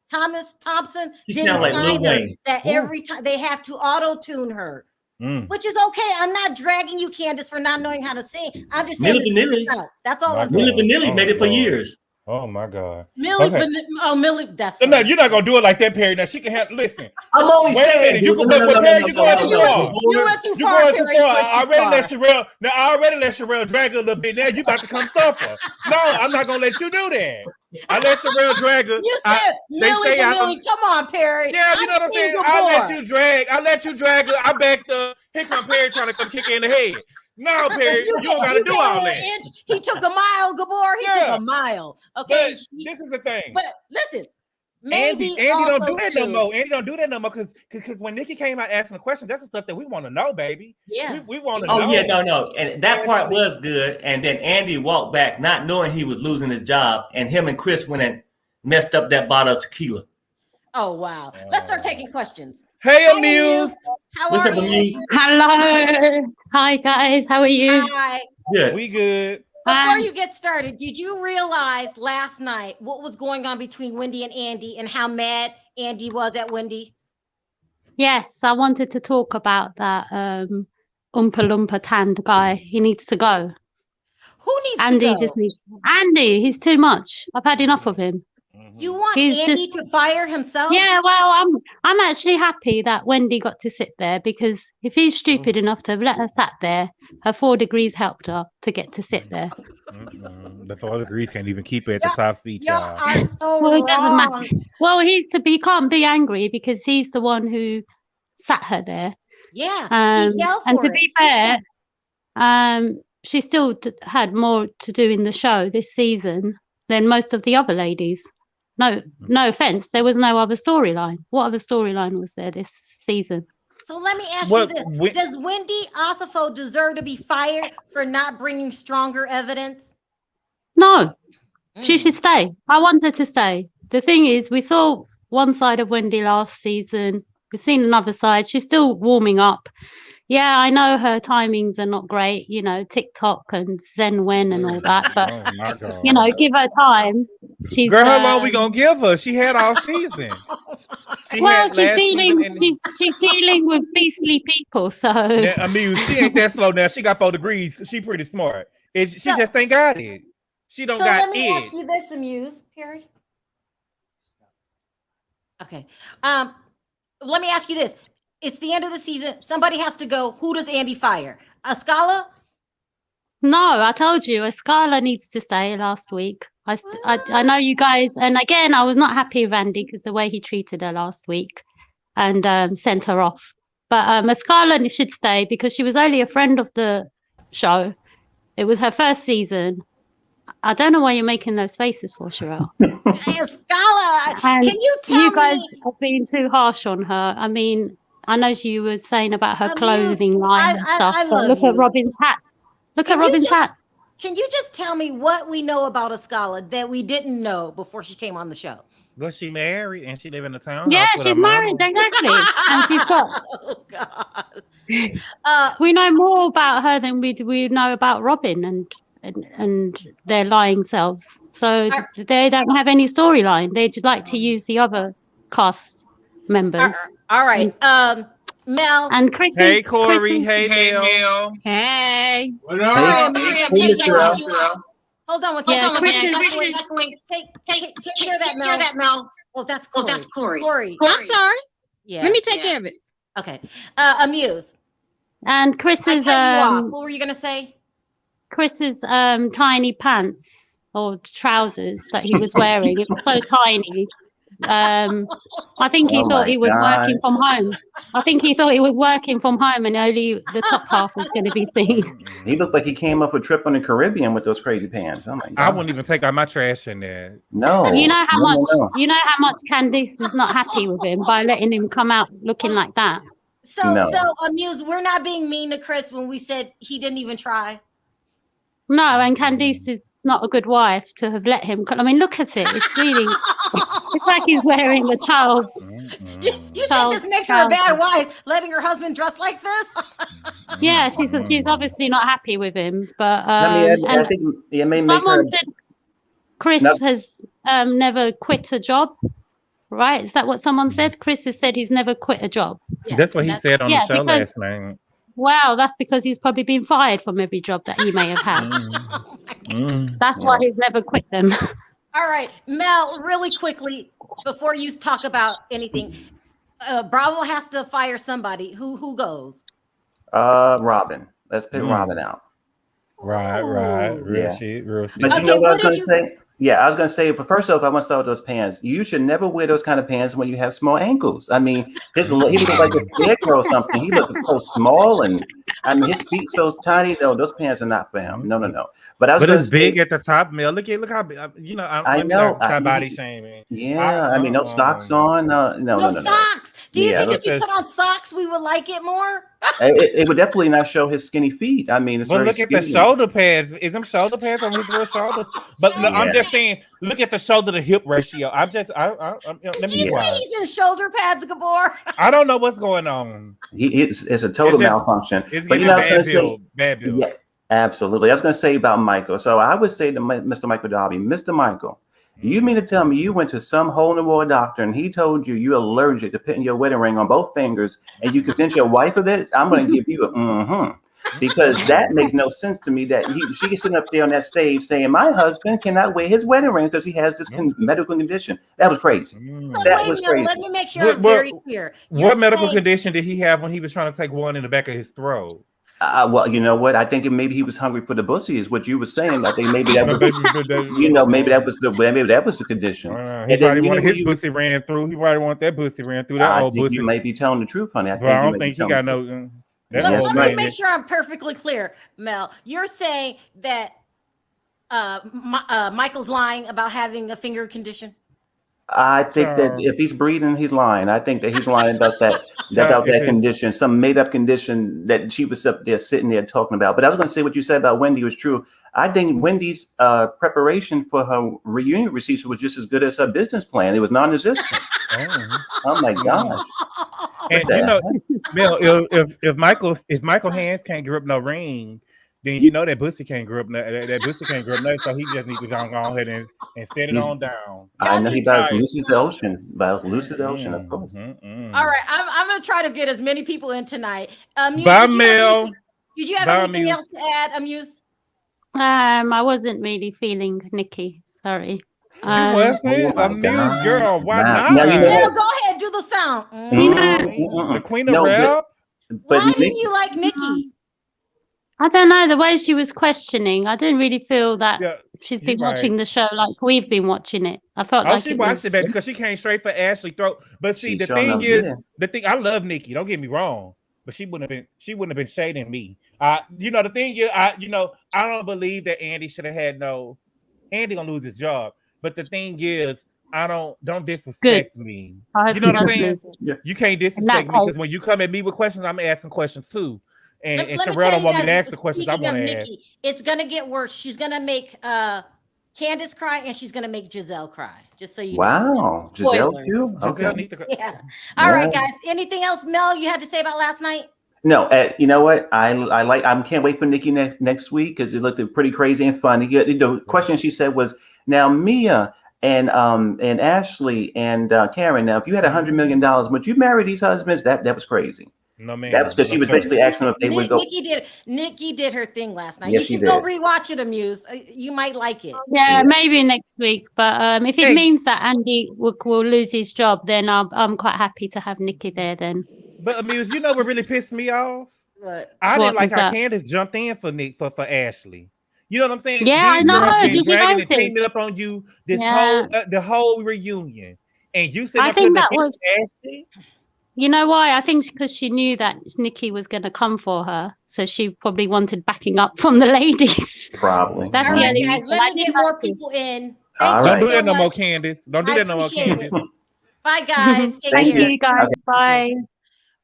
she sounds like Lil Wayne. That every time they have to auto-tune her. Which is okay. I'm not dragging you, Candace, for not knowing how to sing. I'm just saying that's all I'm saying. Milli Vanilli made it for years. Oh my God. Millie, that's no, you're not gonna do it like that, Perry. Now she can have listen. I'm only saying you going too far. You went too far, Perry. I already let Sherelle drag her a little bit. Now you about to come stop her. No, I'm not gonna let you do that. I let Sherelle drag her. You said Millie Vanilli. Come on, Perry. Yeah, you know what I'm saying? I let you drag her. I backed up. Here come Perry trying to come kick her in the head. No, Perry, you don't got to do all that. He took a mile, Gabor. He took a mile. Okay. But this is the thing. But listen, Andy don't do that no more. Andy don't do that no more because when Nicky came out asking the question, that's the stuff that we want to know, baby. Yeah. We want to know. Oh, yeah, no. And that part was good. And then Andy walked back not knowing he was losing his job. And him and Chris went and messed up that bottle of tequila. Oh, wow. Let's start taking questions. Hey, Amuse. What's up, Amuse? Hello. Hi, guys. How are you? Hi. Good. We good. Before you get started, did you realize last night what was going on between Wendy and Andy and how mad Andy was at Wendy? Yes, I wanted to talk about that Oompa Loompa tanned guy. He needs to go. Who needs Andy to go? just needs Andy, he's too much. I've had enough of him. You want Andy to fire himself? Yeah, well, I'm actually happy that Wendy got to sit there, because if he's stupid enough to have let her sat there, her 4 degrees helped her to get to sit there. The 4 degrees can't even keep it at the top seat, y'all. Are so well, wrong. it doesn't matter. Well, he can't be angry because he's the one who sat her there. Yeah, he yelled for and to be fair, she still had more to do in the show this season than most of the other ladies. No offense, there was no other storyline. What other storyline was there this season? So let me ask you this. Does Wendy Osifo deserve to be fired for not bringing stronger evidence? No, she should stay. I want her to stay. The thing is, we saw one side of Wendy last season. We've seen another side. She's still warming up. Yeah, I know her timings are not great, TikTok and Zen Wen and all that, but give her time. She's girl, how long we gonna give her? She had all season. She's dealing with beastly people, so I mean, she ain't that slow now. She got 4 degrees. She pretty smart. She just ain't got it. She don't got it. Let me ask you this, Amuse, Perry. Okay. Let me ask you this. It's the end of the season. Somebody has to go. Who does Andy fire? Ascala? No, I told you, Skylar needs to stay last week. I know you guys, and again, I was not happy with Andy because the way he treated her last week and sent her off. But Skylar should stay because she was only a friend of the show. It was her first season. I don't know why you're making those faces for, Sherelle. Ascala, And can you tell you guys me? are being too harsh on her. I mean, I know you were saying about her Amuse, clothing line and stuff, I but love look you. at Robin's hats. Look at Can you Robin's just hats. can you just tell me what we know about Ascala that we didn't know before she came on the show? Well, she married and she live in a townhouse Yeah, with her she's married, mama. exactly. And she's got Oh God. we know more about her than we know about Robin and their lying selves. So Are- they don't have any storyline. They'd like to use the other cast members. all right. Mel. And Chris Hey, is Corey. Hey, Mel. Hey. What Sorry, up? Amuse. Hey, Miss Sherelle. Hold on one Yeah, second. Chris is- Take care of that, Mel. Oh, that's Corey. Corey. I'm sorry. Yeah. Let me take care of it. Okay. Amuse. and Chris I is cut you off. What were you gonna say? Chris's tiny pants or trousers that he was wearing. It was so tiny. I think he Oh thought my he was working gosh. from home. I think he thought he was working from home and only the top half was going to be seen. He looked like he came off a trip on the Caribbean with those crazy pants. Oh my god! I wouldn't even take out my trash in there. No. You know how No, much no, no. you know how much Candice is not happy with him by letting him come out looking like that. So No. Amuse, we're not being mean to Chris when we said he didn't even try. No, and Candice is not a good wife to have let him. I mean, look at it. It's really, it's like he's wearing a child's. You said this makes her a bad wife, letting her husband dress like this. Yeah, she's obviously not happy with him. But I mean, I and think it may make her. someone said Chris No. has never quit a job. Right? Is that what someone said? Chris has said he's never quit a job. That's what he said on the Yeah, show because- last night. Wow, that's because he's probably been fired from every job that he may have had. That's why he's never quit them. All right, Mel, really quickly before you talk about anything, Bravo has to fire somebody. Who goes? Robin. Let's pick Robin out. Right. Real Yeah. shit. But Okay, you know what I was what going did to say? Yeah, I was going to say, but first off, I want to start with those pants. You should never wear those kind of pants when you have small ankles. I mean, he looked like a scarecrow or something. He looked so small, and I mean, his feet so tiny. No, those pants are not for him. No. But I was But gonna it's say, big at the top, Mel. Look how big. You know, I know. Not body shaming. Yeah, I mean, no socks on. No. Socks. Do you Yeah, think look, if you put on socks, we would like it more? It would definitely not show his skinny feet. I mean, it's But very look at the skinny. shoulder pads. Is them shoulder pads on his real shoulders? But no, I'm Yeah. just saying, look at the shoulder to hip ratio. Let Did me you be say quiet. he's in shoulder pads, Gabor? I don't know what's going on. It's a total It's just- malfunction. It's But getting you know, I was going bad to build. say, Bad build. yeah, absolutely. I was going to say about Michael. So I would say to Mr. Michael Darby, Mr. Michael, you mean to tell me you went to some hole in the wall doctor and he told you you're allergic to putting your wedding ring on both fingers and you convince your wife of it? I'm going to give you a because that makes no sense to me that she is sitting up there on that stage saying my husband cannot wear his wedding ring because he has this medical condition. That was crazy. That was crazy. Let me make sure I'm very clear. What medical condition did he have when he was trying to take one in the back of his throat? Well, you know what? I think maybe he was hungry for the pussy, is what you were saying. I think maybe that was, maybe that was the condition. He probably wanted his pussy ran through. He probably wanted that pussy ran through. That I old think pussy. you may be telling the truth on that. Well, I don't think he got no. Let me make sure I'm perfectly clear, Mel. You're saying that Michael's lying about having a finger condition? I think that if he's breathing, he's lying. I think that he's lying about that condition, some made-up condition that she was up there sitting there talking about. But I was going to say what you said about Wendy was true. I think Wendy's preparation for her reunion receipts was just as good as her business plan. It was non-existent. Oh my gosh! And you know, Mel, if Michael Hands can't grip no ring, then you know that pussy can't grip that pussy can't grip nothing. So he just needs to go ahead and set it on down. I know he does. Lucid the Ocean, of course. All right, I'm gonna try to get as many people in tonight. Bye, Mel. Did you have anything else to add, Amuse? I wasn't really feeling Nicky. Sorry. You wasn't my a muse God. girl. Why Now, not? now you know Mel, what? go ahead, do the sound. Do you know? The queen of No, rap. Why but didn't you like Nikki? I don't know, the way she was questioning. I didn't really feel that Yeah, she's you been right. watching the show like we've been watching it. I felt Oh, like she it watched it, was. baby, because she came straight for Ashley throat. But see, she the sure thing enough is, did. I love Nikki. Don't get me wrong, but she wouldn't have been shading me. The thing is, I don't believe that Andy should have had no. Andy gonna lose his job, but the thing is, don't Good. disrespect me. I You hope know he what I'm does saying? lose it. Yeah. You can't In that disrespect me because when case. you come at me with questions, I'm asking questions too. And Let me Sherelle tell don't you want me to guys, ask the questions I speaking of want to ask. Nikki, it's gonna get worse. She's gonna make Candace cry, and she's gonna make Giselle cry. Just so you know. Wow, Giselle Spoiler. too. Giselle Okay. need to. Yeah. All Yeah. right, guys. Anything else, Mel, you had to say about last night? No, you know what? I can't wait for Nikki next week because it looked pretty crazy and fun. The question she said was, now Mia and Ashley and Karen. Now, if you had $100 million, would you marry these husbands? That was crazy. No, man. That was because she was basically asking them if they would go. Nikki did her thing last night. Yes, You she should go did. rewatch it, Amuse. You might like it. Yeah, Yeah. maybe next week. But if it Hey. means that Andy will lose his job, then I'm quite happy to have Nikki there then. But Amuse, what really pissed me off? What? I didn't What like was how that? Candace jumped in for Ashley. You know what I'm saying? Yeah, I These girls know. been Did you dragging and notice? teaming up on you Yeah. the whole reunion, and you sitting I up here think that defending was, Ashley. you know why? I think because she knew that Nikki was going to come for her. So she probably wanted backing up from the ladies. Probably. That's All the right, only guys. reason. Let I me did get more notice. people in. All Thank Don't you do right. so that no more, much. Candace. Don't do I that no more, appreciate it. Candace. Bye, guys. Take Thank care. you, guys. Okay. Bye.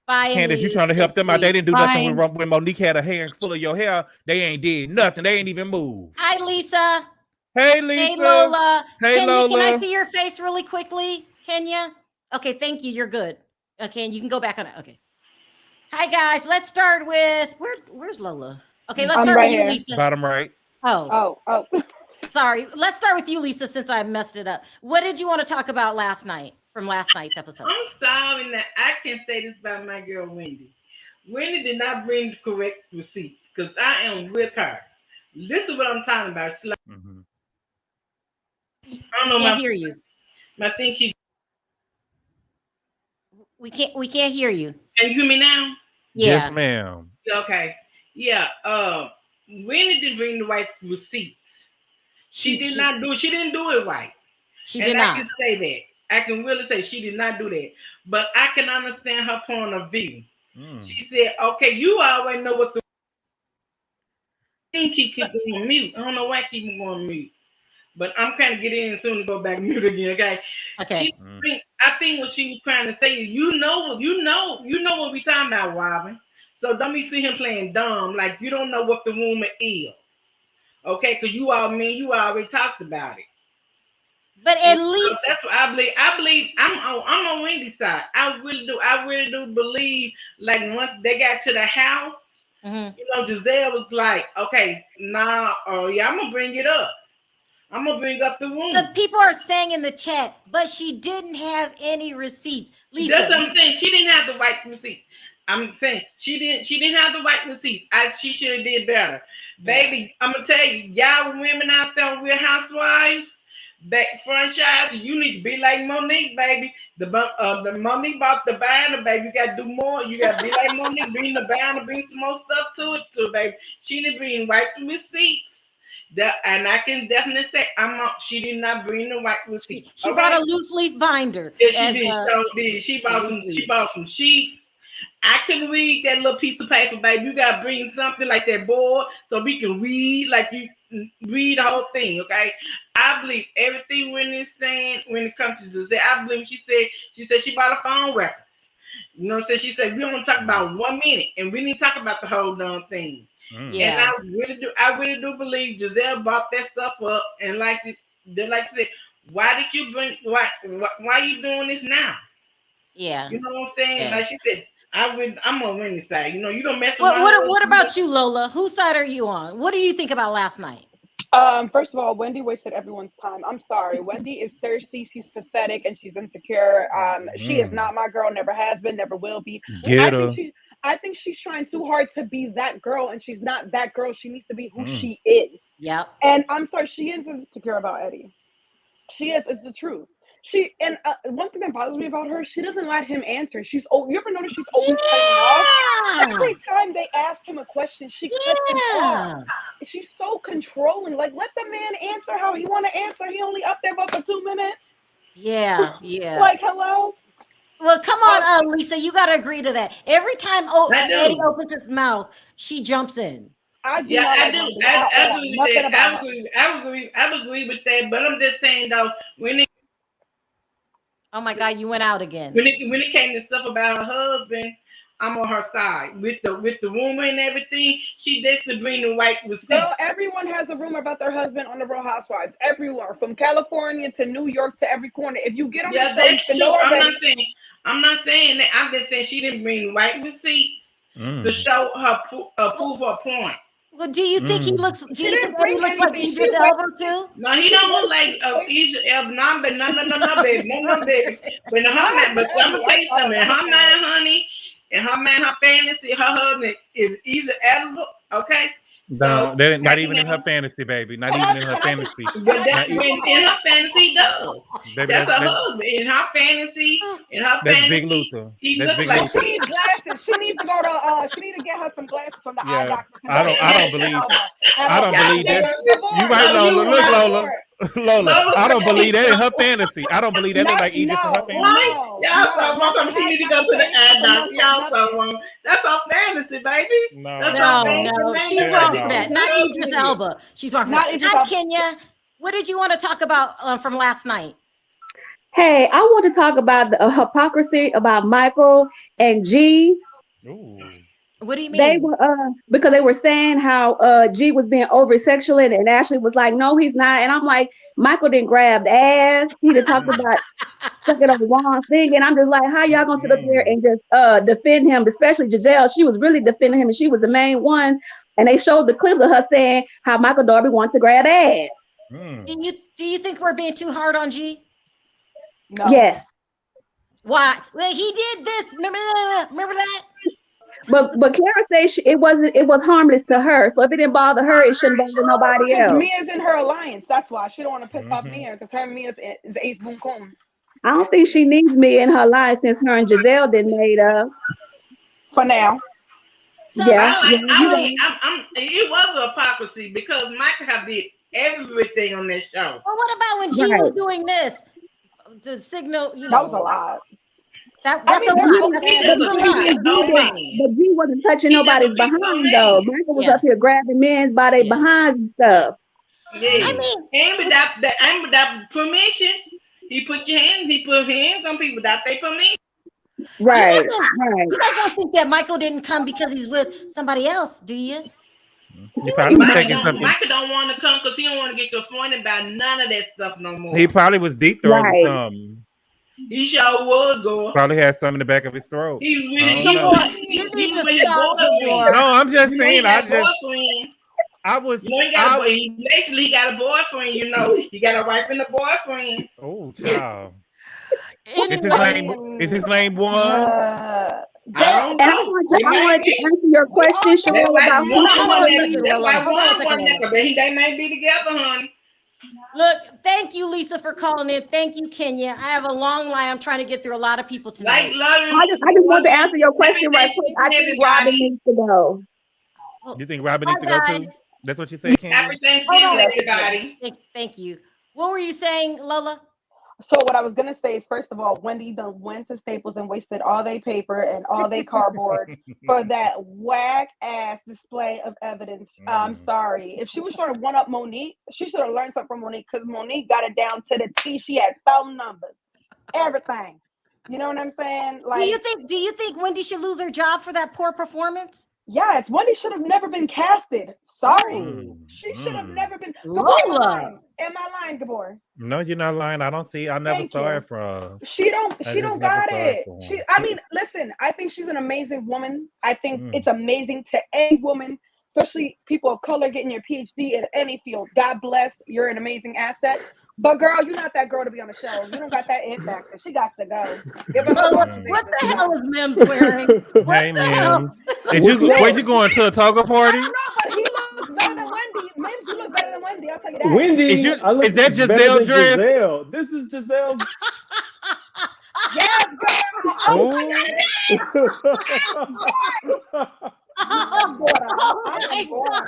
Bye, Candace, you Amuse. trying to So help them out? They sweet. didn't do Bye. nothing when Monique had a hair full of your hair. They ain't did nothing. They ain't even moved. Hi, Lisa. Hey, Lisa. Hey, Lola. Hey, Kenya, Lola. can I see your face really quickly? Kenya? Okay, thank you. You're good. Okay, and you can go back on it. Okay. Hi, guys. Let's start with where's Lola? Okay, let's I'm start right with you, here. Lisa. Bottom right. Oh, Oh. sorry. Let's start with you, Lisa, since I messed it up. What did you want to talk about last night from last night's episode? I'm sorry that I can say this about my girl Wendy. Wendy did not bring the correct receipts because I am with her. This is what I'm talking about. She's like, I don't know Can't hear you. my thing keeps. We can't hear you. Can you hear me now? Yeah. Yes, ma'am. Okay. Yeah. Wendy didn't bring the right receipts. She didn't do it right. She did not. I can say that. I can really say she did not do that. But I can understand her point of view. She said, okay, you already know what the thing keep going on mute. I don't know why I keep going on mute. But I'm kind of getting in soon to go back mute again, okay? Okay. I think what she was trying to say is, you know what we talking about, Robin. So don't be see him playing dumb, like you don't know what the rumor is. Okay, because you already talked about it. But at least so that's what I believe. I believe I'm on Wendy's side. I really do believe, like once they got to the house, Giselle was like, okay, nah, yeah, I'm gonna bring it up. I'm gonna bring up the room. The people are saying in the chat, but she didn't have any receipts. Lisa, that's what I'm saying. She didn't have the right receipt. I'm saying she didn't have the right receipt. She should have did better. Baby, I'm gonna tell you, y'all women out there, Real Housewives, that franchise, you need to be like Monique, baby. The Monique bought the banner, baby. You gotta do more. You gotta be like Monique, bring the banner, bring some more stuff to it too, baby. She didn't bring right receipts. And I can definitely say she did not bring the right receipt. She brought a loose leaf binder. Yeah, she did. She bought some sheets. I can read that little piece of paper, baby. You gotta bring something like that board so we can read, like you read the whole thing, okay? I believe everything Wendy's saying when it comes to Giselle. I believe she said she bought a phone records. You know what I'm saying? She said we only talk about 1 minute and we didn't talk about the whole damn thing. Yeah. And I really do believe Giselle bought that stuff up, and like she said, why did you bring why are you doing this now? Yeah. You know what I'm saying? Yeah. Like she said, I'm on Wendy's side. You don't mess with what about you, Lola? Whose side are you on? What do you think about last night? First of all, Wendy wasted everyone's time. I'm sorry. Wendy is thirsty. She's pathetic and she's insecure. She is not my girl, never has been, never will be. I think she's trying too hard to be that girl, and she's not that girl. She needs to be who she is. Yeah. And I'm sorry, she is insecure about Eddie. She is. It's the truth. One thing that bothers me about her, she doesn't let him answer. You ever notice she's always cutting him off? Every time they ask him a question, she cuts him off. She's so controlling. Like, let the man answer how he want to answer. He only up there for 2 minutes. Yeah. Like, hello. Well, come on, Lisa. You got to agree to that. Every time Eddie opens his mouth, she jumps in. I do. I agree with that. But I'm just saying though, oh my God, you went out again. When it came to stuff about her husband, I'm on her side with the rumor and everything. She just to bring the white receipts. So everyone has a rumor about their husband on the Real Housewives. Everywhere from California to New York to every corner. If you get on the show, that's true. I'm not saying that. I'm just saying she didn't bring white receipts to show her prove her point. Well, do you think he looks? Do you think he looks like Idris Elba too? No, he don't look like Idris Elba. No, baby, no, baby. But her man, but I'm gonna tell you something. In her mind, honey, in her mind, her fantasy, her husband is Idris Elba. Okay. No, they're not even in her fantasy, baby. Not even in her fantasy. But in her fantasy, does. Baby, that's her husband. In her fantasy, that's Big Luther. That's Big Luther. She needs glasses. She needs to go to. She needs to get her some glasses from the eye doctor. I don't believe that. You right, Lola. Look, Lola. Lola, I don't believe that in her fantasy. I don't believe that look like Egypt in her fantasy. Y'all so wrong. She need to go to the ad doctor. Y'all so wrong. That's her fantasy, baby. No. She's wrong for that. Not Idris Elba. She's wrong for that. Hi, Kenya. What did you want to talk about from last night? Hey, I want to talk about the hypocrisy about Michael and G. Ooh. What do you mean? They were because they were saying how G was being over sexual and Ashley was like, no, he's not. And I'm like, Michael didn't grab the ass. He didn't talk about sucking on the wrong thing. And I'm just like, how y'all gonna sit up there and just defend him, especially Giselle? She was really defending him and she was the main one. And they showed the clips of her saying how Michael Darby wanted to grab ass. Do you think we're being too hard on G? No. Yes. Why? Well, he did this. Remember that? But Kara says it was harmless to her. So if it didn't bother her, it shouldn't bother nobody else. Mia's in her alliance. That's why she don't want to piss off Mia because her and Mia is ace boom coon. I don't think she needs Mia in her life since her and Giselle didn't made up. For now. So, yeah. It was a hypocrisy because Michael have did everything on this show. Well, what about when G was doing this? The signal, that was a lot. That's a lot. But G wasn't touching nobody's behind though. Michael was up here grabbing men's by their behinds and stuff. Yeah. I mean, and without permission, he put hands on people without their permission. Right. You guys don't think that Michael didn't come because he's with somebody else, do you? Michael don't want to come because he don't want to get confronted about none of that stuff no more. He probably was deep throating something. He sure was going. Probably had something in the back of his throat. He really No, I'm just saying. He basically got a boyfriend. You know, he got a wife and a boyfriend. Oh, child. Is his name one? I don't know. I wanted to answer your question, Cheryl, about they might be together, honey. Look, thank you, Lisa, for calling in. Thank you, Kenya. I have a long line. I'm trying to get through a lot of people tonight. I just want to answer your question right quick. I think Robin needs to go. You think Robin needs to go too? That's what you said, Kenya? Happy Thanksgiving, everybody. Thank you. What were you saying, Lola? So what I was gonna say is, first of all, Wendy done went to Staples and wasted all their paper and all their cardboard for that whack ass display of evidence. I'm sorry. If she was trying to one up Monique, she should have learned something from Monique because Monique got it down to the T. She had phone numbers, everything. You know what I'm saying? Like, do you think Wendy should lose her job for that poor performance? Yes, Wendy should have never been casted. Sorry. She should have never been. Lola. Am I lying, Gabor? No, you're not lying. I never saw her from. She don't got it. Listen, I think she's an amazing woman. I think it's amazing to any woman, especially people of color, getting your PhD in any field. God bless. You're an amazing asset. But girl, you're not that girl to be on the show. You don't got that it factor. She got to go. What the hell is Mims wearing? Hey, Mims. Where'd you going to a toga party? I don't know, but he looks looks better than Wendy. Mims, you look better than Wendy. I'll tell you that. Wendy, Is that better Giselle than dress? Giselle. This is Giselle's. Yes, girl. Oh my God. Oh my God.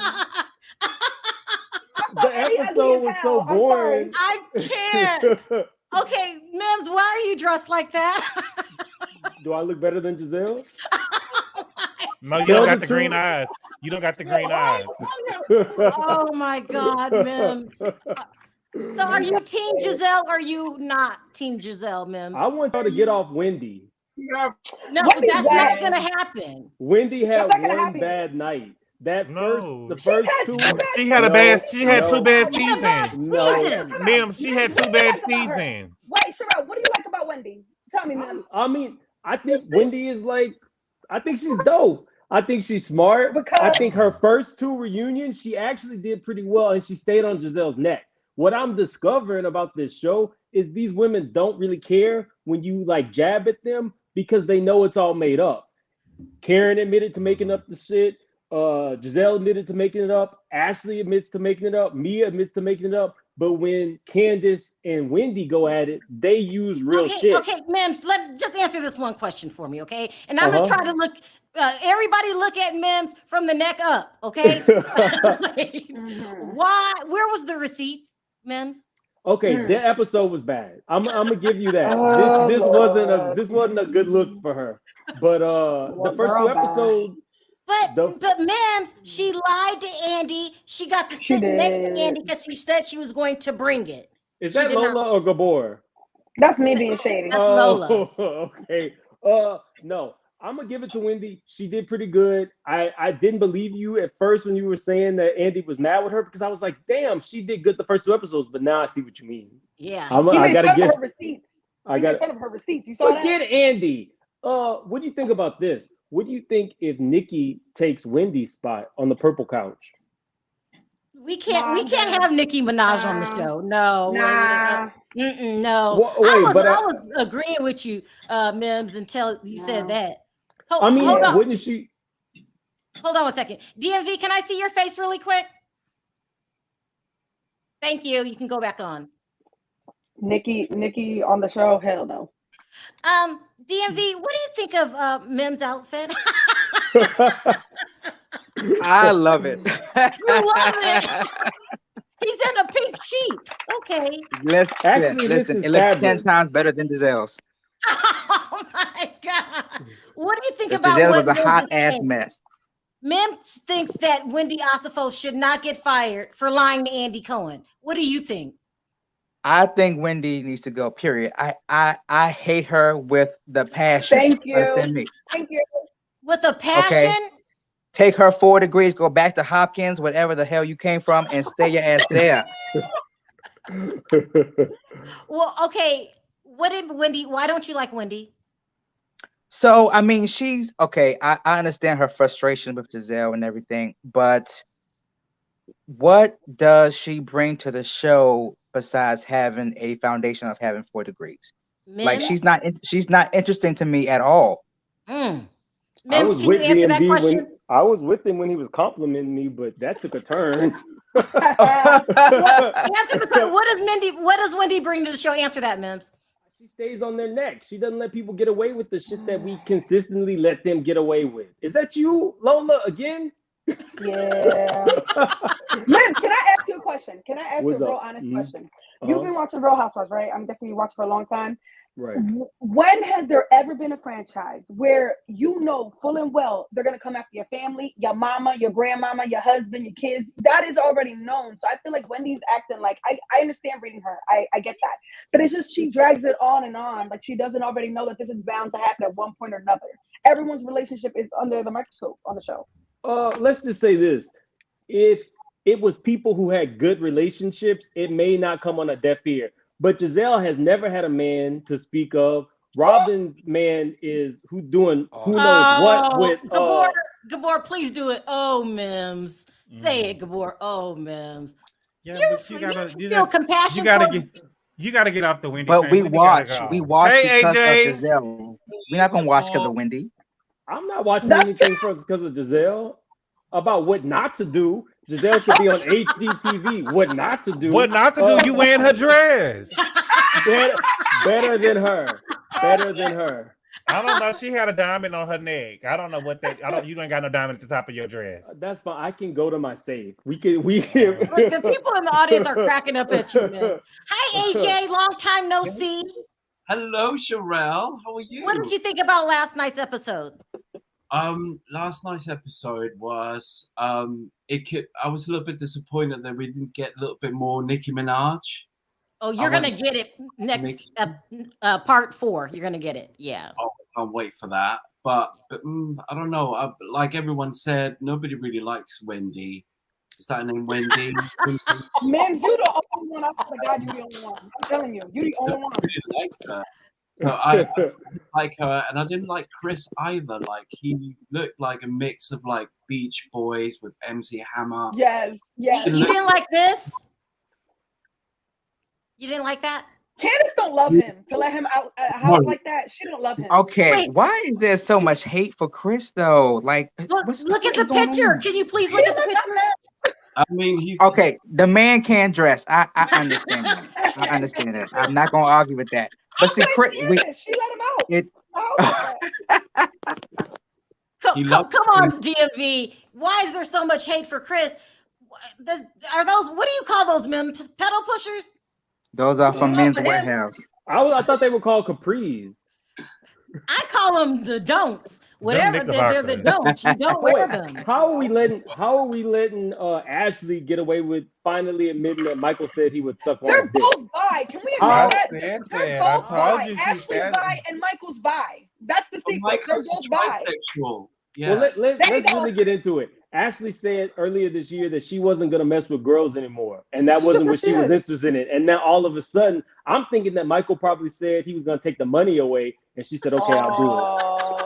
The episode was so boring. I can't. Okay, Mims, why are you dressed like that? Do I look better than Giselle? No, you don't got the green eyes. You don't got the green eyes. Oh my God, Mims. So are you Team Giselle or are you not Team Giselle, Mims? I want y'all to get off Wendy. No, Wendy's that's bad. not gonna happen. Wendy had That's not gonna one happen. bad night. That No. the first had two. two bad- She had two bad She had a bad seasons. season. Mims, she had two bad seasons. Wait, Sherelle, what do you like about Wendy? Tell me, Mims. I mean, I think Wendy is like, I think she's dope. I think she's smart. Because- I think her first two reunions, she actually did pretty well, and she stayed on Giselle's neck. What I'm discovering about this show is these women don't really care when you like jab at them because they know it's all made up. Karen admitted to making up the shit. Giselle admitted to making it up. Ashley admits to making it up. Mia admits to making it up. But when Candace and Wendy go at it, they use real shit. Okay, Mims, just answer this one question for me, okay? And I'm gonna try to look. Everybody look at Mims from the neck up, okay? Why? Where was the receipts, Mims? Okay, that episode was bad. I'm gonna give you that. Oh, this wasn't a good look for her. But the first two episodes. But Mims, she lied to Andy. She got to sit next to Andy because she said she was going to bring it. Is that Lola or Gabor? That's me being shady. That's Lola. Okay. No, I'm gonna give it to Wendy. She did pretty good. I didn't believe you at first when you were saying that Andy was mad with her because I was like, damn, she did good the first two episodes. But now I see what you mean. Yeah. I gotta get her receipts. I got her receipts. You saw that? Forget Andy. What do you think about this? What do you think if Nicky takes Wendy's spot on the purple couch? We can't have Nicki Minaj on the show. No. Nah. No. Wait, I but was agreeing with you, Mims, until you said that. Hold on. Wouldn't she? Hold on 1 second. DMV, can I see your face really quick? Thank you. You can go back on. Nicky on the show? Hell no. DMV, what do you think of Mims' outfit? I love it. You love it. He's in a pink sheet. Okay. Listen, it looks 10 times better than Giselle's. Oh my God. What do you think about Giselle what was a Wendy hot ass thinks? mess. Mims thinks that Wendy Osifo should not get fired for lying to Andy Cohen. What do you think? I think Wendy needs to go, period. I hate her with the passion. Thank you. Understand me? Thank you. With a passion? Okay. Take her 4 degrees, go back to Hopkins, whatever the hell you came from, and stay your ass there. Well, okay. Why don't you like Wendy? So, I mean, she's okay. I understand her frustration with Giselle and everything, but what does she bring to the show besides having a foundation of having 4 degrees? Mims? Like she's not interesting to me at all. Mims, I was can with you answer that DMV question? when I was with him when he was complimenting me, but that took a turn. Answer the question. What does Wendy bring to the show? Answer that, Mims. She stays on their neck. She doesn't let people get away with the shit that we consistently let them get away with. Is that you, Lola, again? Yeah. Mims, can I ask you a question? Can I ask you a real honest question? You've been watching Real Housewives, right? I'm guessing you watched for a long time. Right. When has there ever been a franchise where you know full and well they're going to come after your family, your mama, your grandmama, your husband, your kids? That is already known. So I feel like Wendy's acting like, I understand reading her. I get that. But it's just she drags it on and on. Like she doesn't already know that this is bound to happen at one point or another. Everyone's relationship is under the microscope on the show. Let's just say this. If it was people who had good relationships, it may not come on a deaf ear. But Giselle has never had a man to speak of. Robin's man is who knows what with Gabor, please do it. Oh, Mims. Say it, Gabor. Oh, Mims. Yeah, you feel compassion. You gotta get off the Wendy. But train. we Wendy watch hey, because AJ. of Giselle. We're not gonna watch because of Wendy. I'm not watching anything because of Giselle about what not to do. Giselle could be on HGTV. What not to do? What not to do? You wearing her dress? Better than her. Better than her. I don't know. She had a diamond on her neck. I don't know what that. You ain't got no diamond at the top of your dress. That's fine. I can go to my safe. We Look, the people in the audience are cracking up at you, man. Hi, AJ. Long time no see. Hello, Sherelle. How are you? What did you think about last night's episode? Last night's episode was I was a little bit disappointed that we didn't get a little bit more Nicki Minaj. Oh, you're gonna get it next part 4. You're gonna get it, yeah. Oh, I can't wait for that. But I don't know. Like everyone said, nobody really likes Wendy. Is that her name, Wendy? Mims, you the only one. I swear to God, you the only one. I'm telling you, you the only one. Nobody likes her. So I didn't like her, and I didn't like Chris either. Like he looked like a mix of like Beach Boys with MC Hammer. Yes. You didn't like this? You didn't like that? Candace don't love him to let him out a house like that. She don't love him. Okay, Wait. why is there so much hate for Chris though? Like, Look at the picture. Can you please look at the picture? I mean, okay, the man can dress. I understand that. I understand that. I'm not gonna argue with that. But see, Chris, she let him out. Come on, DMV. Why is there so much hate for Chris? Are those, what do you call those men? Pedal pushers? Those are from Men's Warehouse. I thought they were called capris. I call them the don'ts. Whatever they're the don'ts. You don't wear them. How are we letting Ashley get away with finally admitting that Michael said he would suck on They're his dick? both bi. Can we admit that? They're both bi. Ashley's bi and Michael's bi. That's the secret. Michael's They're both bi. bisexual. Yeah. Well, let's really get into it. Ashley said earlier this year that she wasn't going to mess with girls anymore, and that wasn't what she was interested in. And now all of a sudden, I'm thinking that Michael probably said he was going to take the money away, and she said, "Okay, I'll do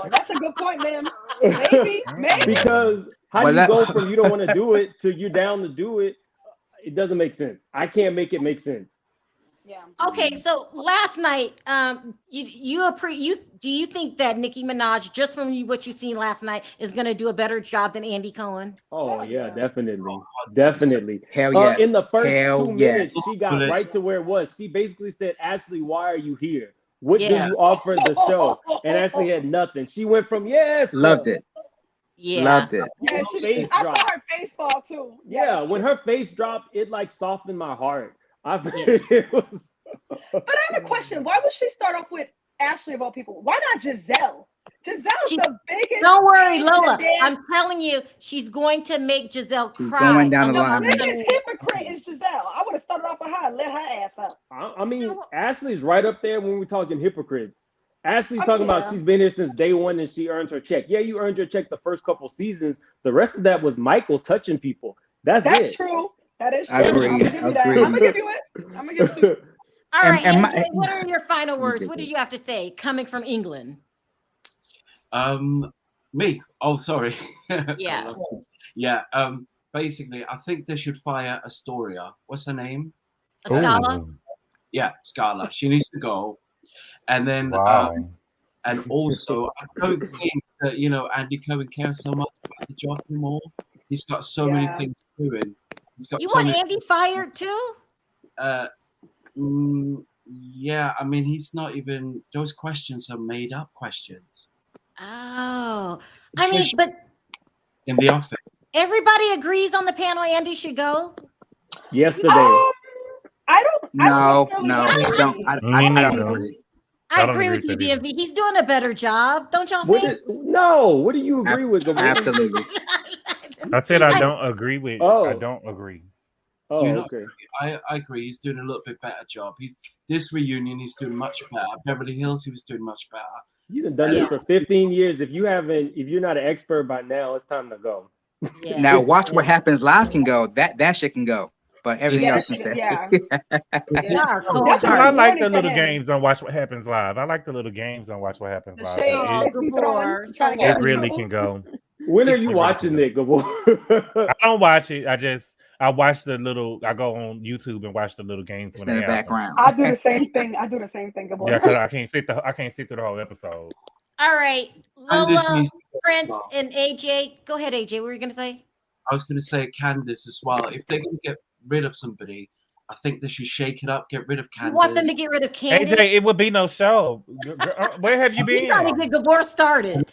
it." That's a good point, ma'am. Maybe. Because how do you go from you don't want to do it to you're down to do it? It doesn't make sense. I can't make it make sense. Yeah. Okay, so last night, do you think that Nicki Minaj, just from what you've seen last night, is going to do a better job than Andy Cohen? Oh yeah, definitely. Hell yes. In the first 2 minutes, yes. she got right to where it was. She basically said, "Ashley, why are you here? What do you offer the show?" And Ashley had nothing. She went from loved it. Yeah, loved it. Yeah, I saw her face fall too. Yeah, when her face dropped, it like softened my heart. It was. But I have a question. Why would she start off with Ashley of all people? Why not Giselle? Giselle's the biggest. Don't worry, Lola. I'm telling you, she's going to make Giselle cry. Going down the line. The biggest hypocrite is Giselle. I would have started off with her and let her ass up. I mean, Ashley's right up there when we're talking hypocrites. Ashley's talking about she's been here since day one and she earned her check. Yeah, you earned your check the first couple seasons. The rest of that was Michael touching people. That's it. True. That is true. I agree. I'm gonna give you it. I'm gonna give it to you. All right, AJ, what are your final words? What did you have to say coming from England? Me. Oh, sorry. Yeah. Yeah. Basically, I think they should fire Astoria. What's her name? Scala. Yeah, Scala. She needs to go. And then, and also, I don't think that Andy Cohen cares so much about the job anymore. He's got so many things doing. You want Andy fired too? Yeah, I mean, he's not even. Those questions are made up questions. Oh, I mean, but in the office, everybody agrees on the panel. Andy should go. Yesterday, I don't. No, I don't agree. I agree with you, DMV. He's doing a better job, don't y'all think? What do you agree with? Absolutely. I said I don't agree with. I don't agree. Oh, okay. I agree. He's doing a little bit better job. This reunion, he's doing much better. Beverly Hills, he was doing much better. You've done this for 15 years. If you're not an expert by now, it's time to go. Yeah. Now watch what happens live can go. That shit can go. But everything else can stay. I like the little games on Watch What Happens Live. I like the little games on Watch What Happens Live. It really can go. When are you watching it, Gabor? I don't watch it. I watch the little. I go on YouTube and watch the little games when they background. I do the same thing. Gabor. Yeah, because I can't sit through the whole episode. All right, Lola, Prince, and AJ. Go ahead, AJ. What were you gonna say? I was going to say Candace as well. If they're going to get rid of somebody, I think they should shake it up, get rid of Candace. You want them to get rid of Candace? AJ, it would be no show. Where have you been? You trying to get Gabor started.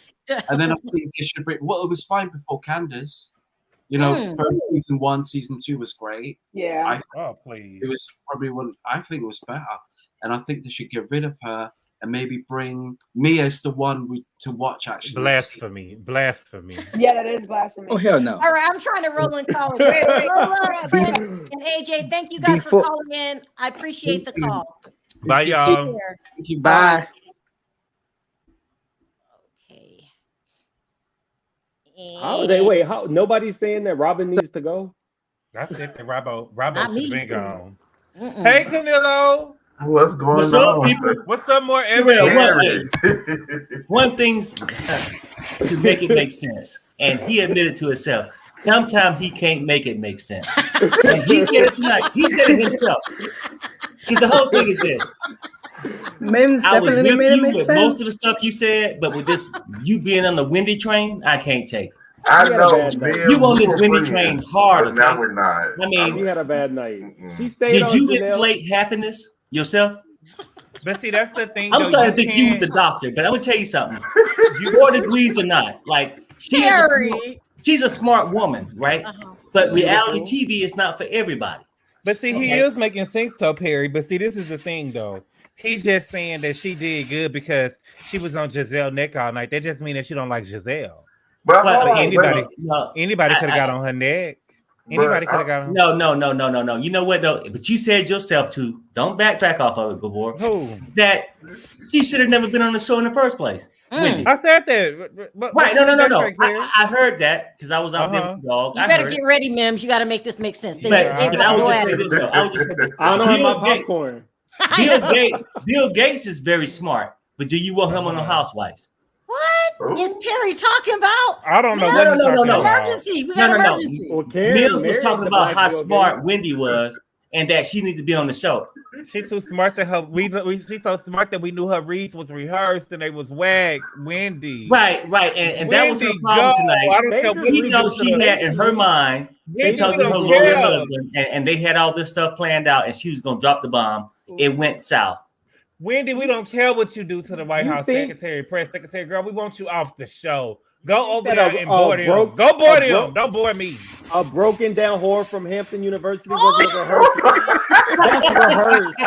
And then I think they should bring. Well, it was fine before Candace. You know, first season 1, season 2 was great. Yeah. Please. It was probably one. I think it was better, and I think they should get rid of her and maybe bring Mia as the one to watch. Actually, blasphemy. Yeah, that is blasphemy. Oh hell no! All right, I'm trying to roll in calls. Wait. And AJ, thank you guys for calling in. I appreciate the call. Bye, y'all. Thank you. Bye. Holiday, wait, how nobody's saying that Robin needs to go? That's it. Robbo should have been gone. Mm-mm. Hey, Canelo. What's going What's on? up, people? What's up, more evidence? One thing's to make it make sense, and he admitted to himself. Sometimes he can't make it make sense. And he said it tonight. He said it himself. Because the whole thing is this. Mims I was with definitely made it you make with sense. most of the stuff you said, but with this, you being on the Wendy train, I can't take it. I know. You on this Wendy train hard, Now okay? we're not. I mean, She had a bad night. She stayed on did you Janelle. inflate happiness yourself? But see, that's the thing. I'm starting to think you was the doctor, but I'm gonna tell you something. 4 degrees or not, like she's a smart woman, right? But reality TV is not for everybody. But see, he is making sense though, Perry. But see, this is the thing though. He's just saying that she did good because she was on Giselle neck all night. That just means that she don't like Giselle. But anybody could have got on her neck. Anybody could have got on. No. You know what though? But you said yourself to don't backtrack off of it, Gabor. Who? That she should have never been on the show in the first place. Wendy. I said that. Right? No. I heard that because I was out there with the dog. You better get ready, Mims. You got to make this make sense. But I would just say this though. I don't know my popcorn. Bill Gates is very smart, but do you want him on the Housewives? What is Perry talking about? I don't know. No. Emergency. We got emergency. Mills was talking about how smart Wendy was and that she needs to be on the show. She's so smart that she's so smart that we knew her reads was rehearsed and they was waxed. Wendy. Right. And that was her problem tonight. Even though she had in her mind, she talked to her lawyer husband and they had all this stuff planned out and she was gonna drop the bomb. It went south. Wendy, we don't care what you do to the White House secretary, press secretary, girl. We want you off the show. Go over there and board him. Go board him. Don't board me. A broken down whore from Hampton University wasn't rehearsed. That's rehearsed.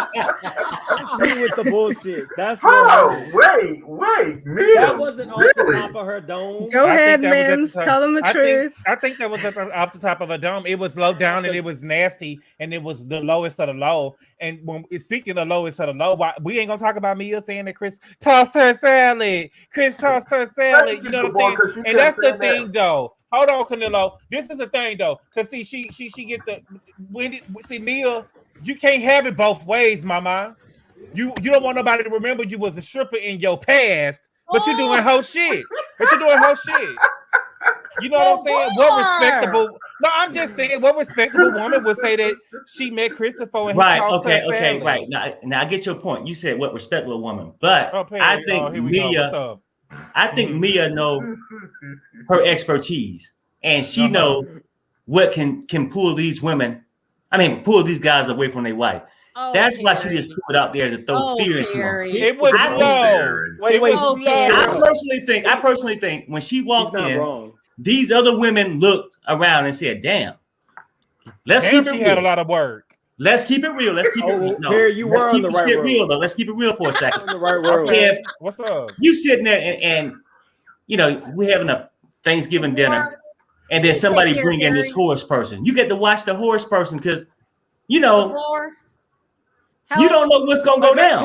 Me with the bullshit. That's rehearsed. Wait, Mims. That wasn't off the top of her dome. Go ahead, Mims. Tell them the truth. I think that was off the top of her dome. It was low down and it was nasty and it was the lowest of the low. And when speaking of lowest of the low, we ain't gonna talk about Mia saying that Chris tossed her salad. Chris tossed her salad. You know what I'm saying? And that's the thing, though. Hold on, Canelo. This is the thing, though, because see, she get the Mia. You can't have it both ways, mama. You don't want nobody to remember you was a stripper in your past, but you're doing whole shit. You know what I'm saying? What respectable? No, I'm just saying, what respectable woman would say that she met Christopher and right? Okay, right. Now I get your point. You said what respectable woman, but I think Mia. I think Mia know her expertise, and she know what can pull these women. I mean, pull these guys away from their wife. That's why she just put it out there to throw fear into them. It was low. Wait. I personally think when she walked in, these other women looked around and said, "Damn, let's keep it real." She had a lot of work. Let's keep it real. Let's keep it real. No, you were on the right road. Real though. Let's keep it real for a second. On the right road. What's up? You sitting there and you know we're having a Thanksgiving dinner, and then somebody bring in this horse person. You get to watch the horse person because you know you don't know what's gonna go down.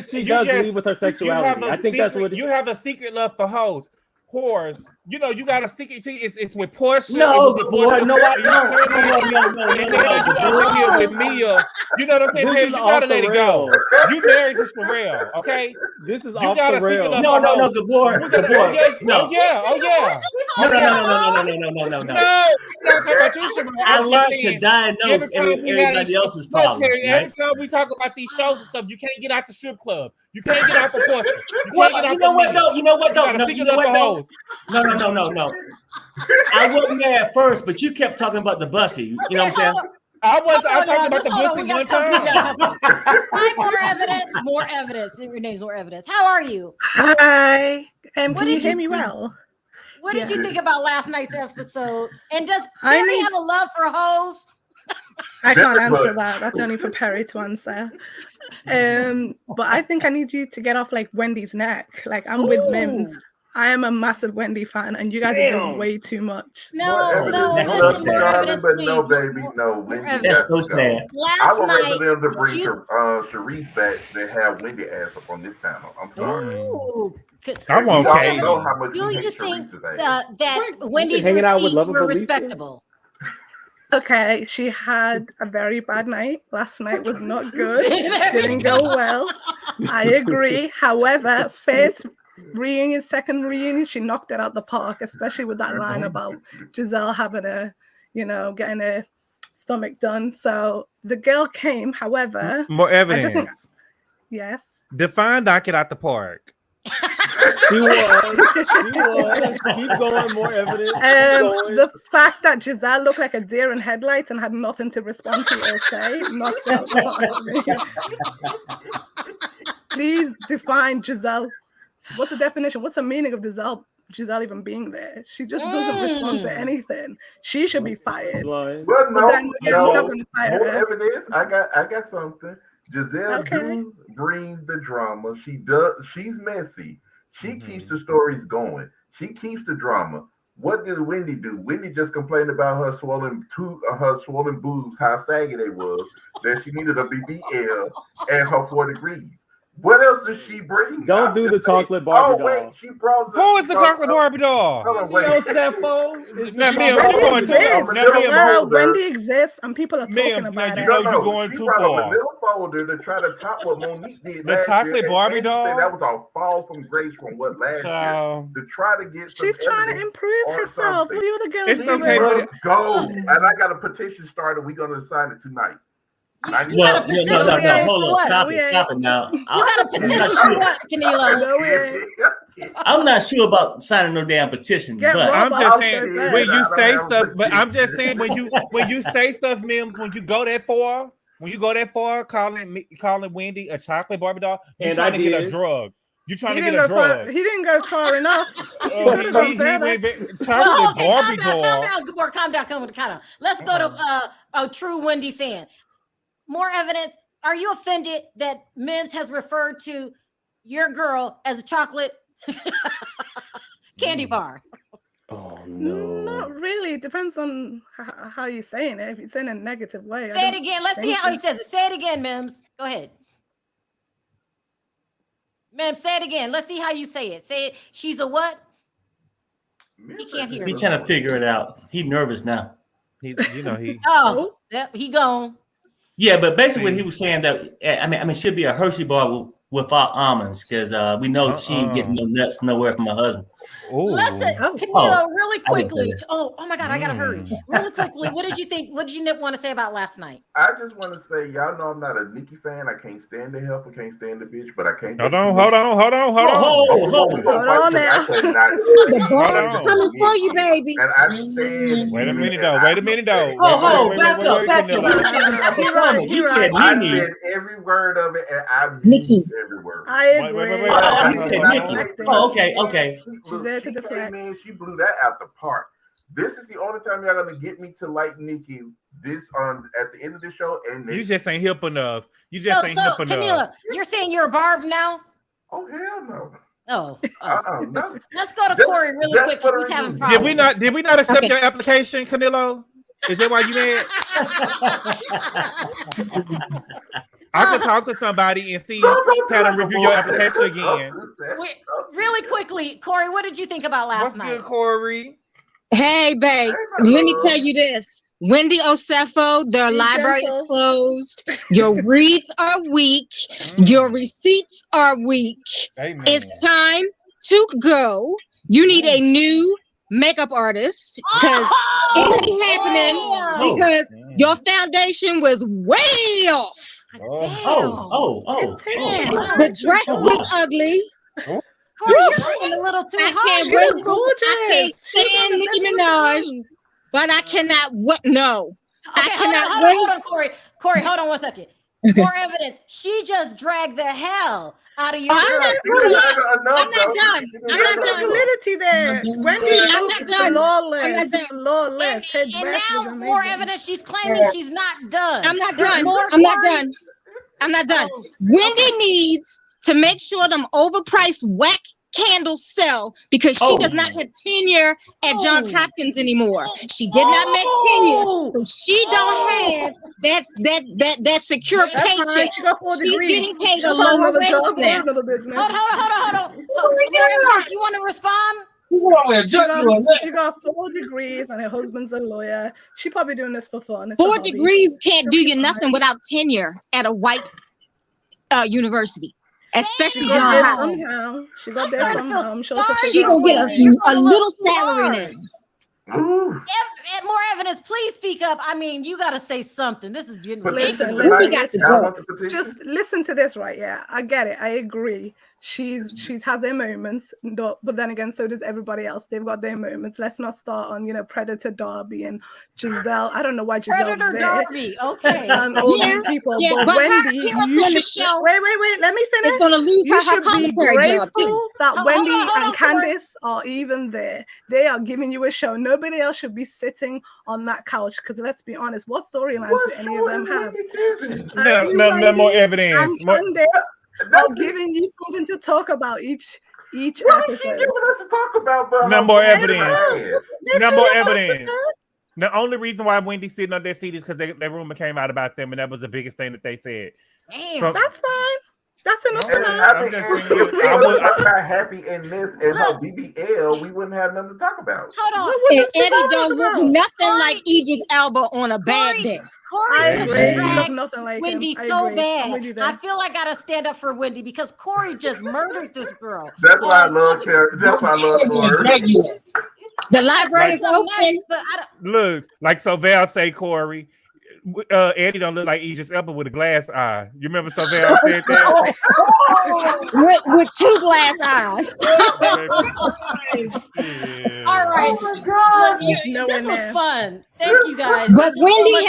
She does lead with her sexuality. I think that's what you have a secret love for hoes. Whores, you know, you got a secret. See, it's with Portia. No, with Mia. You know what I'm saying? Hey, you gotta let it go. You married to Sherelle, okay? This is off the rails. No, Gabor. No. I love to diagnose everybody else's problems. Every time we talk about these shows and stuff, you can't get out the strip club. You can't get out the Portia. You know what though? No. No. I wasn't there at first, but you kept talking about the bussy. You know what I'm saying? I talked about the bussy one time. More evidence. Renee's more evidence. How are you? Hi. Can you hear me well? What did you think about last night's episode? And does Perry have a love for hoes? I can't answer that. That's only for Perry to answer. But I think I need you to get off like Wendy's neck. Like I'm with Mims. I am a massive Wendy fan, and you guys are doing way too much. No, but no, baby, no. That's so sad. I would rather them to bring Sharice back than have Wendy ass up on this panel. I'm sorry. I won't pay. Do you think that Wendy's receipts were respectable? Okay, she had a very bad night. Last night was not good. Didn't go well. I agree. However, second reunion, she knocked it out the park, especially with that line about Giselle having getting her stomach done. So the girl came, however. More evidence. Yes. Define knock it out the park. She was. Keep going, more evidence. The fact that Giselle looked like a deer in headlights and had nothing to respond to or say knocked out the park. Please define Giselle. What's the definition? What's the meaning of Giselle even being there? She just doesn't respond to anything. She should be fired. But no. More evidence. I got something. Giselle do bring the drama. She does. She's messy. She keeps the stories going. She keeps the drama. What does Wendy do? Wendy just complained about her swollen boobs, how saggy they was, that she needed a BBL and her 4 degrees. What else does she bring? Don't do the chocolate Barbie doll. Wait, she brought Who is the chocolate Barbie doll? Wendy exists and people are talking about it. You're going too far. A middle folder to try to top what Monique did. The chocolate Barbie doll? That was a fall from grace from what last year. To try to get She's trying to improve herself. What are you other girls doing? Let's go. And I got a petition started. We're going to sign it tonight. No. Hold on. Stop it now. You got a petition for what, Canelo? I'm not sure about signing no damn petition, but I'm just saying when you say stuff. But I'm just saying when you say stuff, Mims, when you go that far, calling Wendy a chocolate Barbie doll, you're trying to get a drug. You're trying to get a drug. He didn't go far enough. He went chocolate Barbie doll. Calm down. Let's go to a true Wendy fan. More evidence. Are you offended that Mims has referred to your girl as a chocolate candy bar? Oh no! Not really. It depends on how you're saying it. If you're saying it in a negative way, say it again. Let's see how he says it. Say it again, Mims. Go ahead. Mims, say it again. Let's see how you say it. Say it. She's a what? He can't hear. He's trying to figure it out. He's nervous now. Oh, yep, he gone. Yeah, but basically what he was saying that I mean, she'll be a Hershey bar without almonds because we know she ain't getting no nuts nowhere from her husband. Listen, Camilo, really quickly. Oh my God, I gotta hurry. Really quickly, what did you think? What did you want to say about last night? I just want to say, y'all know I'm not a Nicky fan. I can't stand the helper, can't stand the bitch, but I can't. Hold on now. The ball coming for you, baby. And I stand. Wait a minute though. Back up. You said I said every word of it, and I mean every word. I agree. You said Nicky. Oh, okay. She blew that out the park. This is the only time y'all gonna get me to like Nicky. This at the end of the show, and you just ain't hip enough. You just ain't hip enough. Camila, you're saying you're a barb now? Oh hell no. No. Let's go to Corey really quick. He's having problems. Did we not accept your application, Canelo? Is that why you mad? I could talk to somebody and see kind of review your application again. Really quickly, Corey, what did you think about last night? What's good, Corey? Hey, babe. Let me tell you this. Wendy Osefo, their library is closed. Your reads are weak. Your receipts are weak. Amen. It's time to go. You need a new makeup artist because it ain't happening because your foundation was way off. Oh. The dress was ugly. Corey, you're being a little too hard. I can't stand Nicki Minaj, but I cannot no. Okay, I cannot hold on, Corey. Corey, hold on 1 second. More evidence. She just dragged the hell out of your girl. I'm not done. Validity there. Wendy, I'm not done. Flawless. I'm not done. Flawless. And now more evidence. She's claiming she's not done. I'm not done. I'm not done. Wendy needs to make sure them overpriced whack candles sell because she does not have tenure at Johns Hopkins anymore. She did not make tenure, so she don't have that secure paycheck. She's getting paid a lower wage now. Hold on. You want to respond? She got 4 degrees and her husband's a lawyer. She probably doing this for fun. 4 degrees can't do you nothing without tenure at a white university. Especially John Hopkins. She got there somehow. She gonna get a little salary now. More evidence, please speak up. I mean, you got to say something. This is getting ridiculous. Just listen to this, right? Yeah, I get it. I agree. She's has their moments, but then again, so does everybody else. They've got their moments. Let's not start on Predator Darby and Giselle. I don't know why Giselle's Predator there. Darby, okay. And all these people. Yeah, but Wendy, you on the show. Wait. Let me finish. It's gonna lose you her commentary job too. That Wendy and Candice are even there. They are giving you a show. Nobody else should be sitting on that couch because let's be honest, what storylines do any of them have? No more evidence. I'm giving you something to talk about each what episode. Is she giving us to talk about? No more evidence. No more evidence. The only reason why Wendy's sitting on that seat is because that rumor came out about them, and that was the biggest thing that they said. Damn, that's fine. That's enough. I was not happy in this and her BBL. We wouldn't have nothing to talk about. Hold on. And Eddie don't look nothing like Idris Elba on a bad day. Corey dragged Wendy so bad. I feel like I gotta stand up for Wendy because Corey just murdered this girl. That's why I love Corey. That's why I love Corey. The library is open. Look, like so Val say, Corey. Eddie don't look like Idris Elba with a glass eye. You remember so Val said that? with 2 glass eyes. All right. Oh my God. This was fun. Thank you guys. But Wendy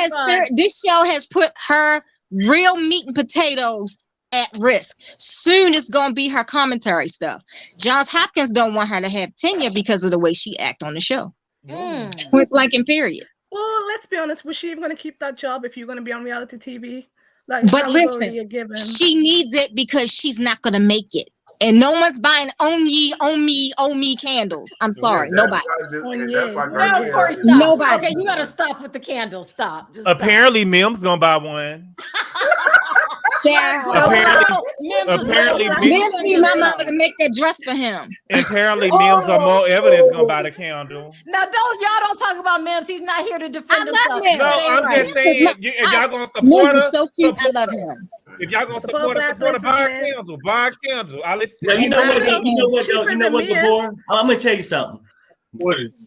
this show has put her real meat and potatoes at risk. Soon it's gonna be her commentary stuff. Johns Hopkins don't want her to have tenure because of the way she act on the show. Point blank and period. Well, let's be honest. Was she even going to keep that job if you're going to be on reality TV? But listen, she needs it because she's not going to make it. And no one's buying on me candles. I'm sorry, nobody. No, Corey, stop. Nobody. Okay, you got to stop with the candles. Stop. Just apparently, Mim's going to buy one. Apparently, Mim see my mama to make that dress for him. Apparently, Mims are more evidence gonna buy the candle. Now, y'all don't talk about Mims. He's not here to defend himself. No, I'm just saying, if y'all gonna support her, so cute. I love him. If y'all gonna support her, buy a candle. Buy a candle. I listen. You know what, Gabor? I'm gonna tell you something.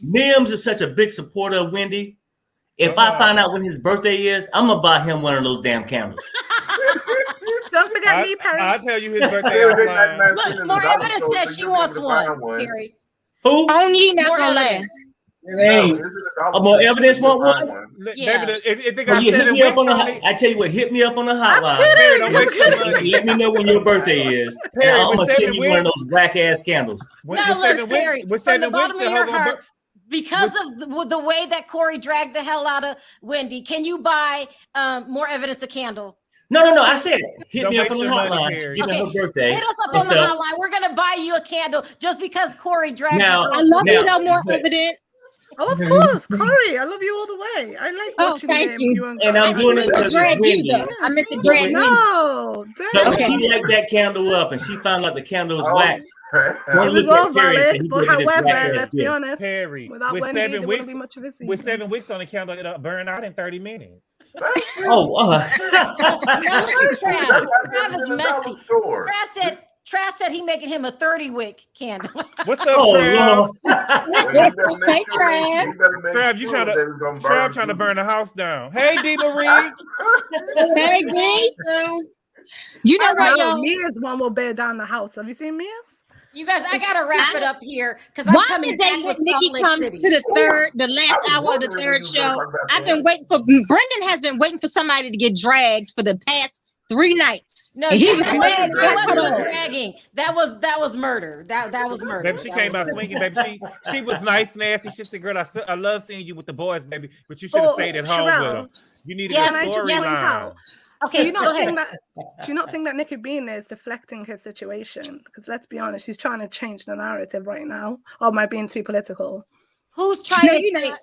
Mims is such a big supporter of Wendy. If I find out when his birthday is, I'm gonna buy him one of those damn candles. Don't forget me, Perry. I'll tell you his birthday. Look, more evidence says she wants one. Perry. Who? Only not gonna last. Hey, more evidence want one? Yeah. Hit me up on the. I tell you what, hit me up on the hotline. Let me know when your birthday is. I'm gonna send you one of those black ass candles. Now look, Perry, from the bottom of your heart, because of the way that Corey dragged the hell out of Wendy, can you buy more evidence a candle? No. I said hit me up on the hotline. Give me her birthday. Hit us up on the hotline. We're gonna buy you a candle just because Corey dragged. Now, I love you. No more evidence. Oh, of course, Corey. I love you all the way. I like watching thank you. And I'm doing it because it's Wendy. I meant to drag No, but she lighted that candle up, and she found out the candle was black. It was all valid, but however, let's be honest. Perry, without Wendy, there wouldn't be much of a scene. With 7 weeks on the candle, it'll burn out in 30 minutes. Trav is messy. Trav said he making him a 30-wick candle. What's up, Trav? Hey, Trav. Trav trying to burn the house down. Hey, D. Marie. Hey, D. You know what, y'all? Mia's one will bear down the house. Have you seen Mia's? You guys, I gotta wrap it up here because I'm Why coming did they back let with Nicky Salt Lake come City. to the last hour of the third show? I've been waiting for Brendan has been waiting for somebody to get dragged for the past 3 nights. No, and he was that mad. wasn't dragging. That was murder. That was murder. Baby, she came out swinging, baby. She was nice, nasty. She said, girl, I love seeing you with the boys, baby, but you should have stayed at home with them. You needed a storyline. Okay, do you not think that Nicky being there is deflecting his situation? Because let's be honest, she's trying to change the narrative right now. Or am I being too political? Who's trying to change?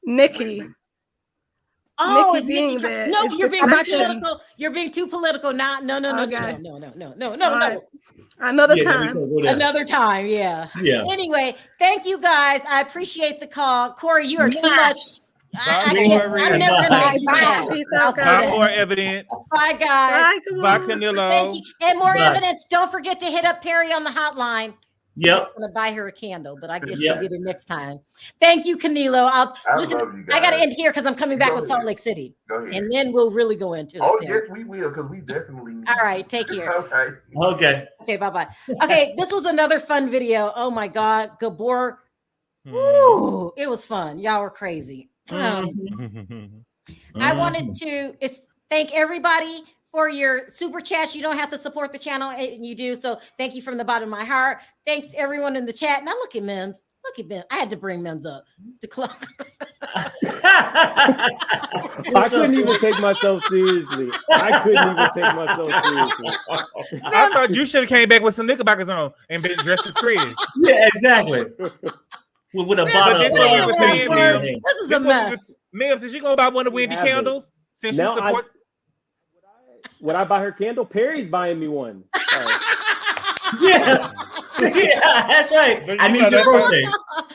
Nicky. Oh, Nicky it's being Nicky. there. No, is you're being too deflection. political. You're being too political. No. Okay. No. Another time. Another time, yeah. Yeah. Anyway, thank you guys. I appreciate the call. Corey, you are too much. I'm never gonna let you down. Peace out, Not guys. more evidence. Bye, guys. Bye, Canelo. Thank you. And more Bye. evidence. Don't forget to hit up Perry on the hotline. Yep. I'm just gonna buy her a candle, but I guess she'll get it next time. Thank you, Canelo. I Listen, love you guys. I gotta end here because I'm coming back Go with ahead. Salt Lake City. Go ahead. And then we'll really go into it. Oh, there. yes, we will, because we definitely need. All right, take care. All right. Okay. Okay, bye-bye. Okay, this was another fun video. Oh my God, Gabor. Ooh, it was fun. Y'all were crazy. I wanted to thank everybody for your super chats. You don't have to support the channel, and you do. So thank you from the bottom of my heart. Thanks everyone in the chat. Now look at Mims. Look at Mims. I had to bring Mims up to club. I couldn't even take myself seriously. I thought you should have came back with some knickerbockers on and been dressed as Chris. Yeah, exactly. With a bottle of This is a mess. Mims, is you gonna buy one of Wendy candles? Since you support. Would I buy her candle? Perry's buying me one. Yeah. Yeah, that's right. I need your birthday.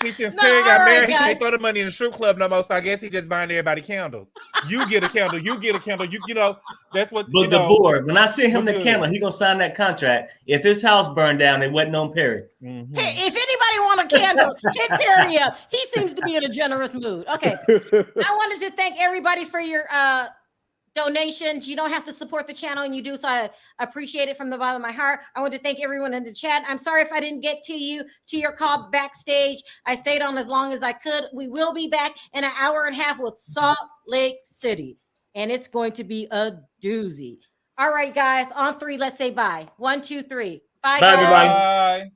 Since Perry got married, he can't throw the money in the strip club no more. So I guess he just buying everybody candles. You get a candle. You get a candle. You know that's what. But the board, when I send him the candle, he gonna sign that contract. If his house burned down, it wasn't on Perry. Hey, if anybody want a candle, hit Perry up. He seems to be in a generous mood. Okay, I wanted to thank everybody for your donations. You don't have to support the channel, and you do, so I appreciate it from the bottom of my heart. I want to thank everyone in the chat. I'm sorry if I didn't get to your call backstage. I stayed on as long as I could. We will be back in an hour and a half with Salt Lake City, and it's going to be a doozy. All right, guys, on 3, let's say bye. 1, 2, 3. Bye, guys. Everybody. Bye.